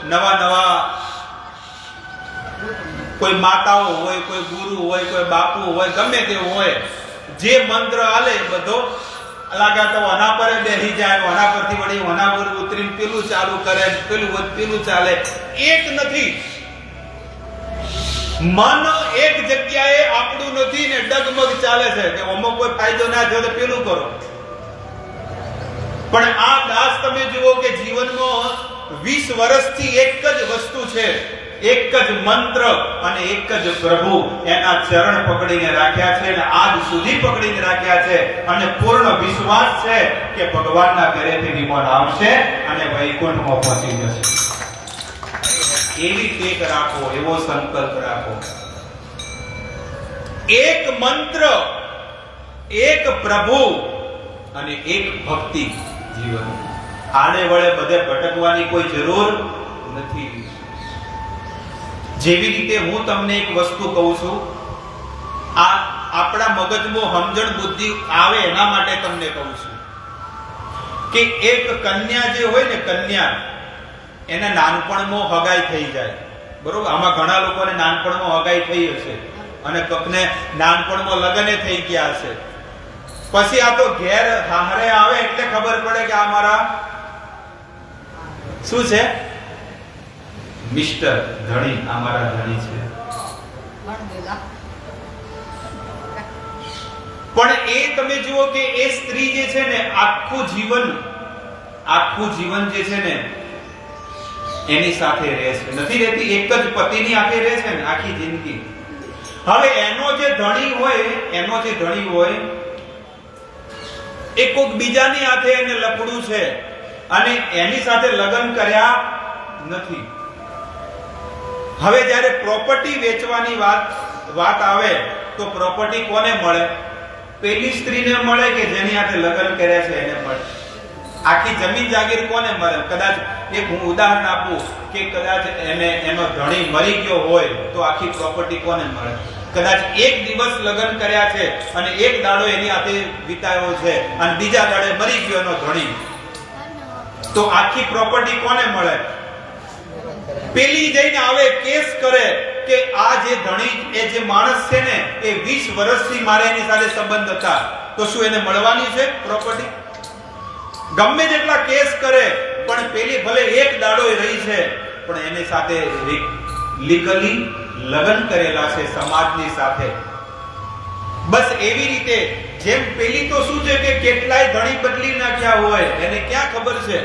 નવા કોઈ માતાઓ હોય કોઈ ગુરુ હોય કોઈ બાપુ હોય ગમે તે હોય જે મંત્ર આલે બધો લાગા તો આના પર બેહી જાય આના પરથી વળી આના પર ઉતરીને પેલું ચાલુ કરે પેલું ચાલે એક નથી મન એક જગ્યાએ આપણું નથી ને ડગમગ ચાલે છે કે ઓમાં કોઈ ફાયદો ના થયો તો પેલું કરો પણ આ દાસ તમે જુઓ કે જીવનમાં 20 વર્ષથી એક જ વસ્તુ છે એક જ મંત્ર અને એક જ પ્રભુ એના ચરણ પકડીને રાખ્યા છે અને આજ સુધી પકડીને રાખ્યા છે અને પૂર્ણ વિશ્વાસ છે કે ભગવાનના ઘરેથી રિમોટ આવશે અને વૈકુંઠમાં પહોંચી જશે એવી ટેક રાખો એવો સંકલ્પ રાખો એક મંત્ર એક પ્રભુ અને એક ભક્તિ જીવન આને વડે બધે ભટકવાની કોઈ જરૂર નથી જેવી રીતે હું તમને એક વસ્તુ કહું છું આ આપણા મગજમાં સમજણ બુદ્ધિ આવે એના માટે તમને કહું છું કે એક કન્યા જે હોય ને કન્યા એના નાનપણમાં હગાઈ થઈ જાય બરોબર આમાં ઘણા લોકોને નાનપણમાં હગાઈ થઈ હશે અને કોકને નાનપણમાં લગ્ને થઈ ગયા હશે પછી આ તો ઘેર હારે આવે એટલે ખબર પડે કે આ મારા શું છે મિસ્ટર ધણી અમારા ધણી છે પણ એ તમે જુઓ કે એ સ્ત્રી જે છે ને આખું જીવન જે છે ને એની સાથે રહે છે નથી રહેતી એક જ પતિની સાથે રહે છે ને આખી જિંદગી હવે એનો જે ધણી હોય એ કોઈક બીજાની સાથે એને લપડું છે અને એની સાથે લગ્ન કર્યા નથી હવે જ્યારે પ્રોપર્ટી વેચવાની વાત આવે તો પ્રોપર્ટી કોને મળે પેલી સ્ત્રીને મળે કે જેની સાથે લગ્ન કર્યા છે એને મળે આખી જમીન જાગીર કોને મળે કદાચ એક હું ઉદાહરણ આપું કે કદાચ એનો ધણી મરી ગયો હોય તો આખી પ્રોપર્ટી કોને મળે કદાચ એક દિવસ લગ્ન કર્યા છે અને એક દાડો એની સાથે વિતાયો છે અને બીજા દાડે મરી ગયો એનો ધણી તો આખી પ્રોપર્ટી કોને મળે પેલી જઈને આવે કેસ કરે કે આ જે ધણી એ જે માણસ છે ને એ 20 વર્ષથી મારે એની સાથે સંબંધ હતા, તો શું એને મળવાની છે પ્રોપર્ટી? ગમે તેટલા કેસ કરે પણ પેલી ભલે એક દાડો રહી છે પણ એની સાથે લીગલી લગ્ન કરેલા છે સમાજની સાથે. બસ એવી રીતે જેમ પેલી તો શું છે કે કેટલાય ધણી બદલી નાખ્યા હોય, એને ક્યાં ખબર છે?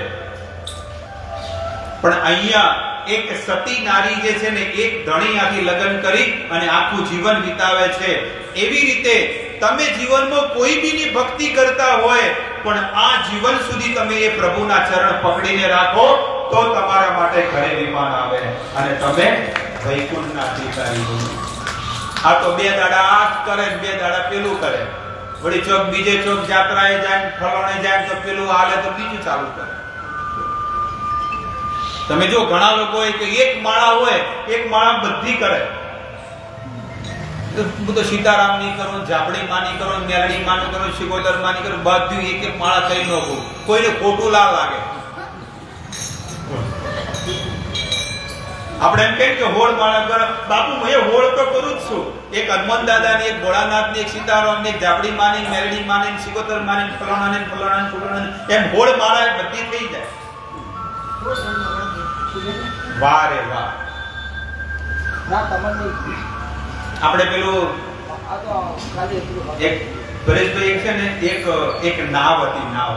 પણ અહીંયા એક સતી નારી જે છે ને એક ધણી આખી લગ્ન કરી અને આખું જીવન વિતાવે છે. એવી રીતે તમે જીવનમાં કોઈ બીની ભક્તિ કરતા હોય પણ આ જીવન સુધી તમે એ પ્રભુના ચરણ પકડીને રાખો તો તમારા માટે ઘરે વિમાન આવે અને તમે વૈકુંઠના અધિકારી બનો. આ તો 2 દાડા આ કરે, 2 દાડા પેલું કરે, વળી ચોક બીજે ચોક જાત્રાએ જાય, ફલાણે જાય તો પેલું હાલે તો બીજું ચાલુ કરે. તમે જો ઘણા લોકો એક માળા હોય, એક માળા બધી કરે. હું તો સીતારામ ની કરું, જાપડી માની કરું, મેલડી માની કરું, શિકોતર માની કરું, બધું એક માળા કરી નાખું, કોઈને ખોટું ના લાગે. આપણે એમ કહીએ કે હોળ માળા કર, બાપુ હું એ હોળ તો કરું જ છું. એક હનુમાન દાદાની, એક ભોળાનાથની, એક સીતારામની, એક જાપડી માની, મેલડી માની, શિકોતર માની, ફલાણાની, ફલાણાની, એમ હોળ માળા બધી થઈ જાય. વાહ રે વાહ. આપણે પેલું એક પરેશભાઈ એક છે ને એક નાવ હતી, નાવ,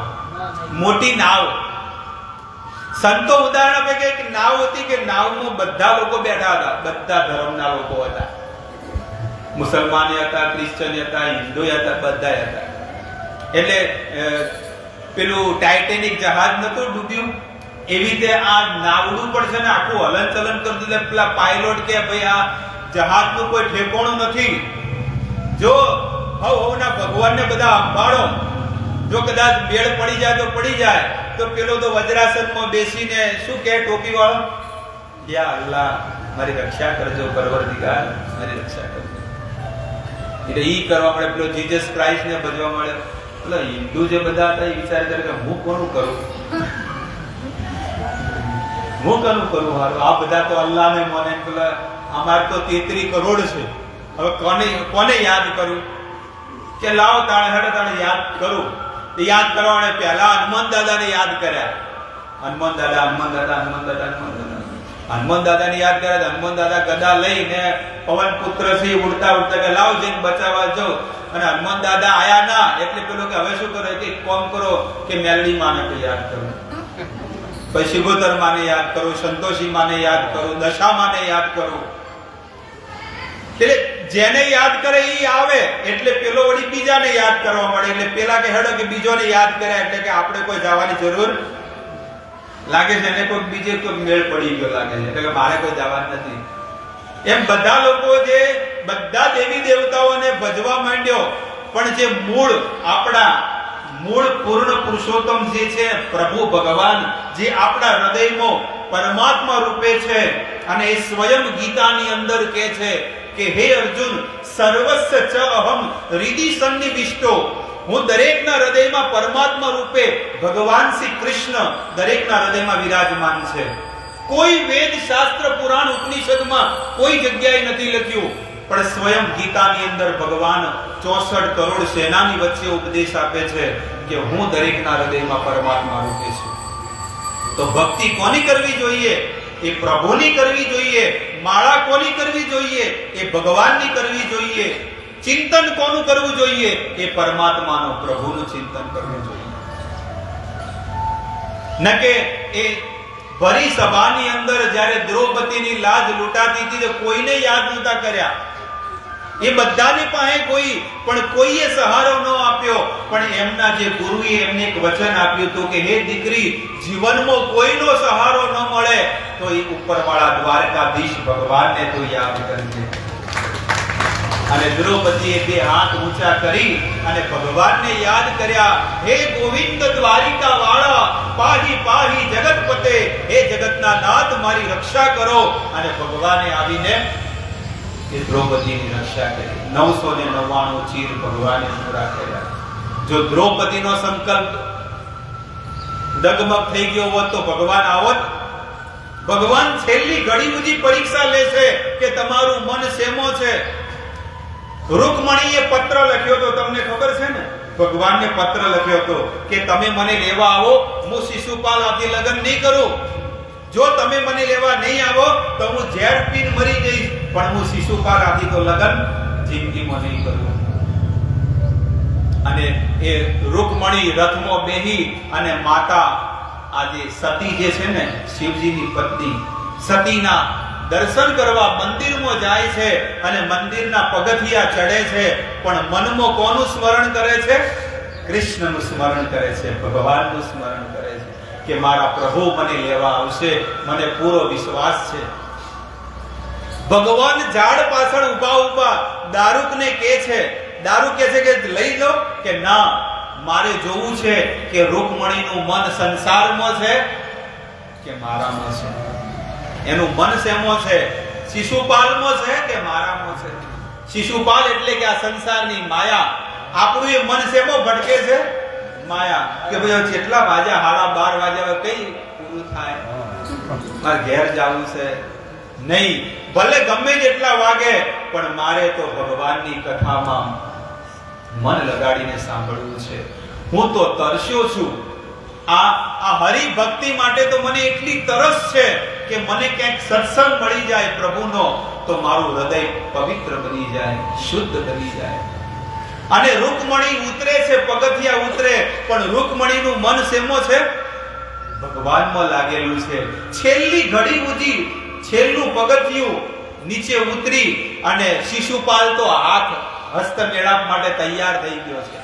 મોટી નાવ. સંતો ઉદાહરણ આપે કે એક નાવ હતી કે નાવમાં બધા લોકો બેઠા હતા, બધા ધર્મના લોકો હતા, મુસલમાન હતા, ક્રિશ્ચન હતા, હિન્દુ હતા, બધા હતા. એટલે પેલું ટાઇટેનિક જહાજ નતું ડૂબ્યું એવી રીતે આ નાવડું પણ છે ને આખું હલનચલન કરતું. એટલે પેલા પાયલોટ કે ભાઈ આ જહાજનું કોઈ ઠેકાણું નથી, જો હવના ભગવાનને બધા સંભાળો, જો કદાચ બેડ પડી જાય તો પડી જાય. તો પેલો તો વજ્રાસનમાં બેસીને શું કહે ટોપી વાળો, યા અલ્લાહ મારી રક્ષા કરજો, પરવરદિગાર મારી રક્ષા કરજો. એટલે ઈ કરવા મળે, પેલો જીસસ ક્રાઇસ્ટ ને ભજવા મળે. પેલો હિન્દુ જે બધા હતા એ વિચાર કરે કે હું કોનું કરું, હું કોનું કરું હારું. આ બધા તો અલ્લાહને માને, પેલા અમાર તો 33 કરોડ છે, હવે કોને યાદ કરું? કે લાવ તાણે યાદ કરું. યાદ કરવાને પહેલા હનુમાન દાદાને યાદ કર્યા. હનુમાન દાદાને યાદ કર્યા. હનુમાન દાદા ગદા લઈને પવન પુત્ર થી ઉડતા કે લાવ જઈને બચાવવા જાવ. અને હનુમાન દાદા આયા ના એટલે પેલો કે હવે શું કરે કે કોમ કરો કે મેલડી માને તો યાદ કરો, પછી શિગોતર માને યાદ કરો, સંતોષી માને યાદ કરો, દશા માને યાદ કરો. એટલે જેને યાદ કરે એ આવે એટલે પેલો વળી બીજાને યાદ કરવા મળે. એટલે પેલા કે હેડો કે બીજોને યાદ કર્યા એટલે કે આપણે કોઈ જવાની જરૂર લાગે છે, એને કોઈ બીજે કોઈ મેળ પડી ગયો લાગે છે એટલે કે મારે કોઈ જવાનું નથી. એમ બધા લોકો જે બધા દેવી દેવતાઓને ભજવા માંડ્યો પણ જે આપણા મૂળ પૂર્ણ પુરુષોત્તમ જે છે પ્રભુ ભગવાન, જે આપણા હૃદયમાં પરમાત્મા રૂપે છે અને એ સ્વયં ગીતાની અંદર કહે છે કે હે અર્જુન સર્વસ્ય ચ અહમ હૃદિ સન્નિવિષ્ટો, હું દરેકના હૃદયમાં પરમાત્મા રૂપે ભગવાન શ્રી કૃષ્ણ દરેકના હૃદયમાં વિરાજમાન છે. કોઈ વેદ શાસ્ત્ર પુરાણ ઉપનિષદમાં કોઈ જગ્યાએ નથી લખ્યું, પણ સ્વયં ગીતાની અંદર ભગવાન 64 કરોડ સેનાની વચ્ચે ઉપદેશ આપે છે કે હું દરેકના હૃદયમાં પરમાત્મા રૂપે છું. તો ભક્તિ કોની કરવી જોઈએ? એ પ્રભુની કરવી જોઈએ. માળા કોની કરવી જોઈએ? એ ભગવાનની કરવી જોઈએ. ચિંતન કોનું કરવું જોઈએ? એ પરમાત્માનો, પ્રભુનું ચિંતન કરવું જોઈએ. ન કે એ ભરી સભાની અંદર જ્યારે દ્રૌપદીની લાજ લૂંટાતી હતી તો કોઈને યાદ નહોતા કર્યા. એ બધાની પાસે પણ કોઈએ સહારો ન આપ્યો. પણ એમના જે ગુરુએ એમને એક વચન આપ્યું હતું કે હે દીકરી, જીવનમાં કોઈનો સહારો ન મળે તો એ ઉપરવાળા દ્વારકાધીશ ભગવાનને તો યાદ કરજે. અને દ્રૌપદીએ 2 હાથ ઊંચા કરી અને ભગવાનને યાદ કર્યા. હે ગોવિંદ દ્વારિકા વાળા, પાહી પાહી જગતપતે, હે જગતના નાથ મારી રક્ષા કરો. અને ભગવાને આવીને એ દ્રૌપદીની રક્ષા કરી. 999 ચીર ભગવાને પૂરા કર્યા. જો દ્રૌપદીનો સંકલ્પ ડગમગ થઈ ગયો હોત તો ભગવાન આવત? ભગવાન છેલ્લી ઘડી સુધી પરીક્ષા લે છે કે તમારું મન શેમો છે. રૂકમણીએ પત્ર લખ્યો તો તમને ખબર છે ને, ભગવાનને પત્ર લખ્યો હતો કે તમે મને લેવા આવો, હું શિશુપાલ આથી લગ્ન નહીં કરું. જો તમે મને લેવા નહીં આવો તો હું ઝેર પીને મરી જઈશ, પણ હું શિશુપાલ આથી તો લગ્ન જિંદગીમાં નહીં કરું. અને એ રૂકમણી રથમાં બેહી અને માતા આજે સતી જે છે ને, શિવજીની પત્ની સતીના દર્શન કરવા મંદિરમાં જાય છે અને મંદિરના પગથિયા ચડે છે, પણ મનમાં કોનું સ્મરણ કરે છે? કૃષ્ણનું સ્મરણ કરે છે, ભગવાનનું સ્મરણ કરે છે કે મારા પ્રભુ મને લેવા આવશે, મને પૂરો વિશ્વાસ છે. ભગવાન ઝાડ પાછળ ઊભા ઊભા દારૂકને કહે છે, દારૂક કહે છે કે લઈ લો, કે ના, મારે જોવું છે કે રૂકમણીનું મન સંસારમાં છે કે મારામાં છે. એનું મન શેમો છે? શિશુપાલમાં છે કે મારામાં છે? શિશુપાલ એટલે કે આ સંસારની માયા. આપણું એ મન શેમો ભટકે છે? માયા. કે ભાઈ કેટલા વાગ્યા, 12:30 વાગ્યા, કઈ પૂરું થાય, મારે ઘેર જવું છે. નહીં, ભલે ગમે જેટલા વાગે, પણ મારે તો ભગવાનની કથામાં મન લગાડીને સાંભળવું છે. હું તો તરસ્યો છું. આ હરિભક્તિ માટે તો મને એટલી તરસ છે કે મને ક્યાંક સત્સંગ મળી જાય પ્રભુનો, તો મારું હૃદય પવિત્ર બની જાય, શુદ્ધ બની જાય. અને રૂકમણી ઉતરે છે, પગથિયા ઉતરે, પણ રૂકમણીનું મન શેમો છે? ભગવાનમાં લાગેલું છે. છેલ્લી ઘડી સુધી, છેલ્લું પગથિયું નીચે ઉતરી અને શિશુપાલ તો હાથ હસ્ત મેળાપ માટે તૈયાર થઈ ગયો છે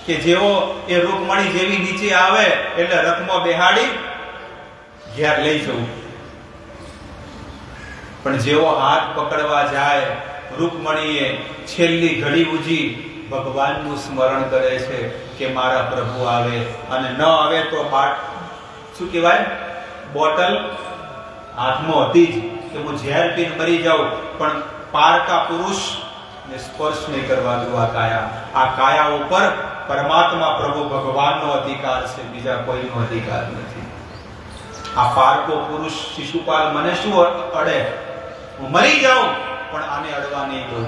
કે જેવો એ રૂકમણી જેવી નીચે આવે એટલે રથમાં બેહાડી ઘેર લઈ જવું. પણ જેવો હાથ પકડવા જાય, રૂકમણીએ છેલ્લી ઘડી ઉજી ભગવાનનું સ્મરણ કરે છે કે મારા પ્રભુ આવે, અને ન આવે તો શું કહેવાય, બોટલ હાથમાં હતી જ કે હું ઝેર પીને મરી જાઉં, પણ પારકા પુરુષ ને સ્પર્શ નહીં કરવા દઉં. આ કાયા ઉપર પરમાત્મા પ્રભુ ભગવાનનો અધિકાર છે, બીજા કોઈનો અધિકાર નથી. આ પારકો પુરુષ શિશુપાલ મને શું અડે? હું મરી જાઉં પણ આને અડવા નહીં દઉં.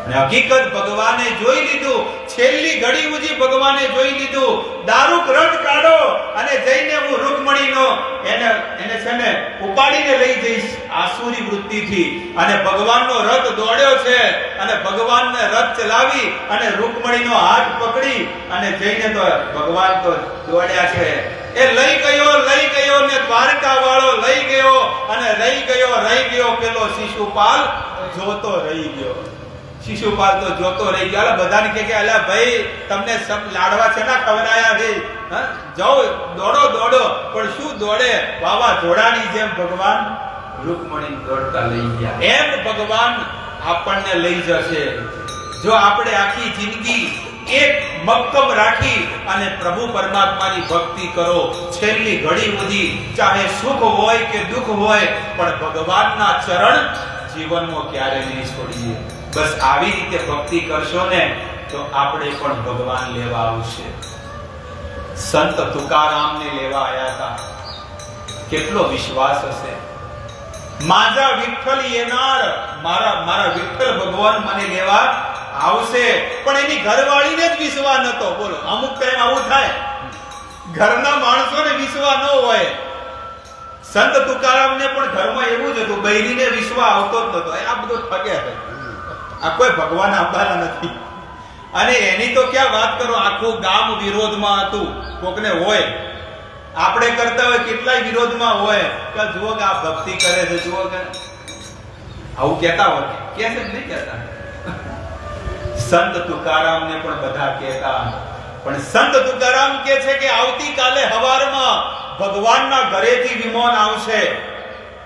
અને હકીકત ભગવાને જોઈ લીધું, છેલ્લી ઘડી સુધી ભગવાને જોઈ લીધું. દારૂક રથ કાઢો અને જઈને હું રૂકમણીનો એને છે ને ઉપાડીને લઈ જઈશ આસુરી વૃત્તિથી. અને ભગવાનનો રથ દોડ્યો છે અને ભગવાનને રથ ચલાવી અને રૂકમણીનો હાથ પકડી અને જઈને તો ભગવાન તો દોડ્યા છે. એ લઈ ગયો ને દ્વારકા વાળો લઈ ગયો, અને રહી ગયો પેલો શિશુપાલ જોતો રહી ગયો. શિશુપાલ તો જોતો રહી ગયો. બધાને કે અલ્યા ભાઈ, તમને સબ લાડવા છે ના ખવડાયા રે, જાઓ દોડો, પણ શું દોડે? વાવાઝોડાની જેમ ભગવાન રૂકમણી દોડતા લઈ ગયા. એમ ભગવાન આપણને લઈ જશે જો આપણે આખી જિંદગી એક મક્કમ રાખી અને પ્રભુ પરમાત્માની ભક્તિ કરો. છેલ્લી ઘડી સુધી, ચાહે સુખ હોય કે દુઃખ હોય, પણ ભગવાનના ચરણ જીવનમાં ક્યારે નહીં છોડીએ. બસ આવી રીતે ભક્તિ કરશો ને તો આપણે પણ ભગવાન લેવા આવશે. સંત તુકારામને લેવા આવ્યા હતા. કેટલો વિશ્વાસ હશે! માજા વિઠ્ઠલ એનાર, મારા વિઠ્ઠલ ભગવાન મને લેવા આવશે. પણ એની ઘરવાળીને જ વિશ્વાસ નતો. બોલો, અમુક ટાઈમ આવું થાય, ઘરના માણસોને વિશ્વાસ ન હોય. સંત તુકારામને પણ ઘરમાં એવું જ હતું, બૈરીને વિશ્વાસ આવતો જ નતો. આ બધું ઠગે છે, આ કોઈ ભગવાન આપવાના નથી. અને એની તો ક્યાં વાત કરો, આખું ગામ વિરોધમાં હતું. કોકને હોય, આપણે કરતા હોય કેટલાય વિરોધમાં હોય કે જુઓ કે આ ભક્તિ કરે છે, જુઓ કે આવું કહેતા હોય. કે છે નહીં કહેતા? સંત તુકારામને પણ બધા કહેતા. પણ સંત તુકારામ કહે છે કે આવતીકાલે સવારમાં ભગવાનના ઘરેથી વિમાન આવશે.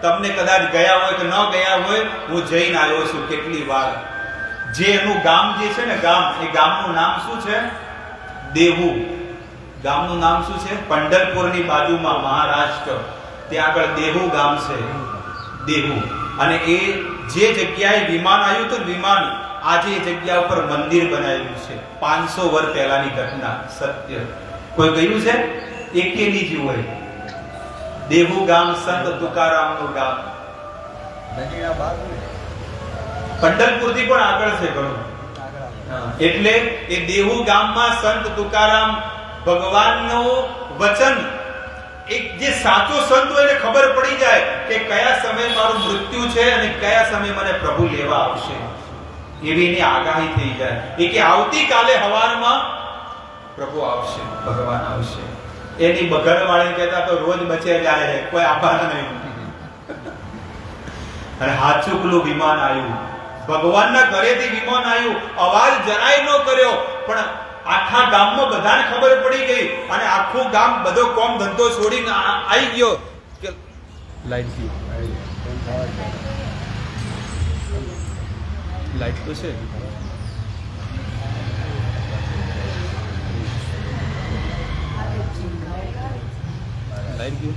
તમને કદાચ ગયા હોય કે ન ગયા હોય, હું જઈને આવ્યો છું કેટલી વાર. જે એનું ગામ જે છે ને, એ ગામનું નામ શું છે? દેહુ. ગામનું નામ શું છે? પંઢરપુરની બાજુમાં મહારાષ્ટ્ર, ત્યાં આગળ દેહુ ગામ છે. દેહુ. અને એ જે જગ્યાએ વિમાન આવ્યું હતું, વિમાન આજે એ જગ્યા ઉપર મંદિર બનાવ્યું છે. 500 વર્ષ પહેલાની ઘટના, સત્ય. કોઈ ગયું છે? એકે નહીં જીવ હોય. દેહુ ગામ સંત તુકારામનું ગામ. પંઢરપુરથી પણ આગળ છે ઘણું. એટલે એ દેહુ ગામમાં સંત તુકારામ ભગવાનનું વચન, એક જે સાચો સંત હોય એને ખબર પડી જાય કે કયા સમયે મારું મૃત્યુ છે અને કયા સમયે મને પ્રભુ લેવા આવશે, એવી એની આગાહી થઈ જાય. એ કે આવતીકાલે સવારમાં પ્રભુ આવશે, ભગવાન આવશે. એની બગડવાળી કહેતા તો રોજ બચે જાય છે, કોઈ આભાર નહીં. અને હાચુકલું વિમાન આવ્યું, ભગવાનના ઘરેથી વિમાન આવ્યું, અવાજ જરાય ન કર્યો, પણ આખા ગામમાં બધાને ખબર પડી ગઈ અને આખું ગામ બધો કોમ ધંધો છોડીને આવી ગયો કે લાઈટ ગઈ. લાઈટ તો છે. લાઈટ ગયું.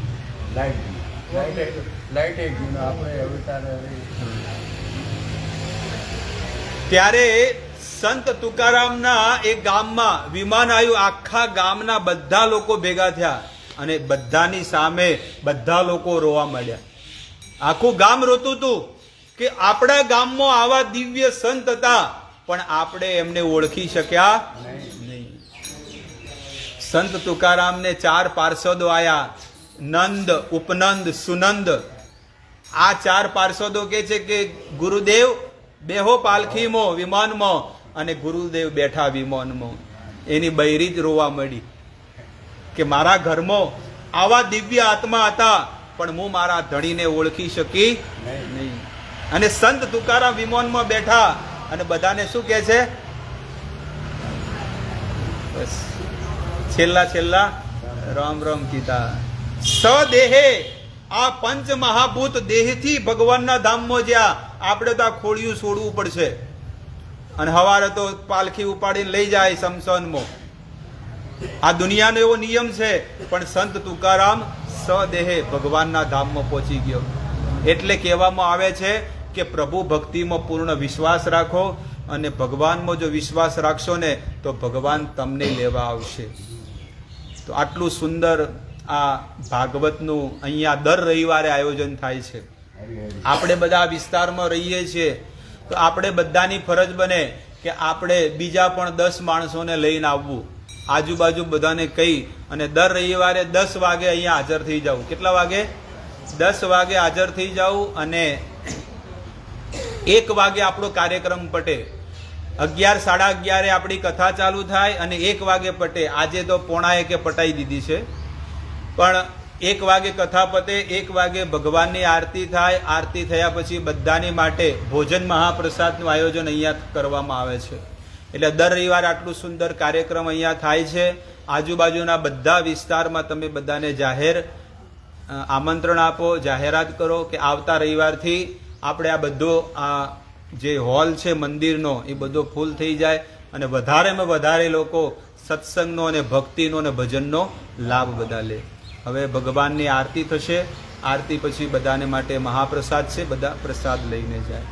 ત્યારે સંત તુકારામના એક ગામમાં વિમાન આવ્યું. આખા ગામના બધા લોકો ભેગા થયા અને બધાની સામે બધા લોકો રોવા માંડ્યા. આખું ગામ રોતું હતું કે આપણા ગામમાં આવા દિવ્ય સંત હતા પણ આપણે એમને ઓળખી શક્યા નહીં. સંત તુકારામને 4 પાર્ષદો આયા, નંદ, ઉપનંદ, સુનંદ. આ 4 પાર્ષદો કે છે કે ગુરુદેવ બેહો પાલખીમાં, વિમાનમાં, અને ગુરુદેવ બેઠા વિમાનમાં. એની બૈરી જ રોવા મળી કે મારા ઘરમાં આવા દિવ્ય આત્મા હતા પણ હું મારા ધણીને ઓળખી શકી નહીં. અને સંત તુકારામ વિમાનમાં બેઠા અને બધાને શું કહે છે? બસ છેલ્લા રામ રામ કીધા. સદેહે આ પંચ મહાભૂત દેહથી ભગવાનના ધામમાં જ્યાં આપણે તો આ ખોડિયું છોડવું પડશે અને હવારે તો પાલખી ઉપાડીને લઈ જાય શમશાનમાં. આ દુનિયાનો એવો નિયમ છે, પણ સંત તુકારામ સદેહે ભગવાનના ધામમાં પહોંચી ગયો. એટલે કહેવામાં આવે છે કે પ્રભુ ભક્તિમાં પૂર્ણ વિશ્વાસ રાખો અને ભગવાનમાં જો વિશ્વાસ રાખશો ને તો ભગવાન તમને લેવા આવશે. તો આટલું સુંદર આ ભાગવતનું અહીંયા દર રવિવારે આયોજન થાય છે. આપણે બધા વિસ્તારમાં રહીએ છીએ તો આપણે બધાની ફરજ બને કે આપણે બીજા પણ 10 માણસોને લઈને આવવું, આજુબાજુ બધાને કહી અને દર રવિવારે 10 વાગે અહીંયા હાજર થઈ જાવ. કેટલા વાગે? 10 વાગે હાજર થઈ જાવ અને 1 વાગે આપણો કાર્યક્રમ પટે. 11, 11:30 આપણી કથા ચાલુ થાય અને 1 વાગે પટે. આજે તો 1:45 પટાઈ દીધી છે, પણ 1 વાગે કથા પતે, 1 વાગે ભગવાનની આરતી થાય. આરતી થયા પછી બધાની માટે ભોજન મહાપ્રસાદનું આયોજન અહીંયા કરવામાં આવે છે. એટલે દર રવિવારે આટલું સુંદર કાર્યક્રમ અહીંયા થાય છે. આજુબાજુના બધા વિસ્તારમાં તમે બધાને જાહેર આમંત્રણ આપો, જાહેરાત કરો કે આવતા રવિવારથી આપણે આ બધો આ જે હોલ છે મંદિરનો એ બધો ફૂલ થઈ જાય અને વધારેમાં વધારે લોકો સત્સંગનો અને ભક્તિનો અને ભજનનો લાભ બધા લે. હવે ભગવાનની આરતી થશે. આરતી પછી બધાને માટે મહાપ્રસાદ છે, બધા પ્રસાદ લઈને જાય.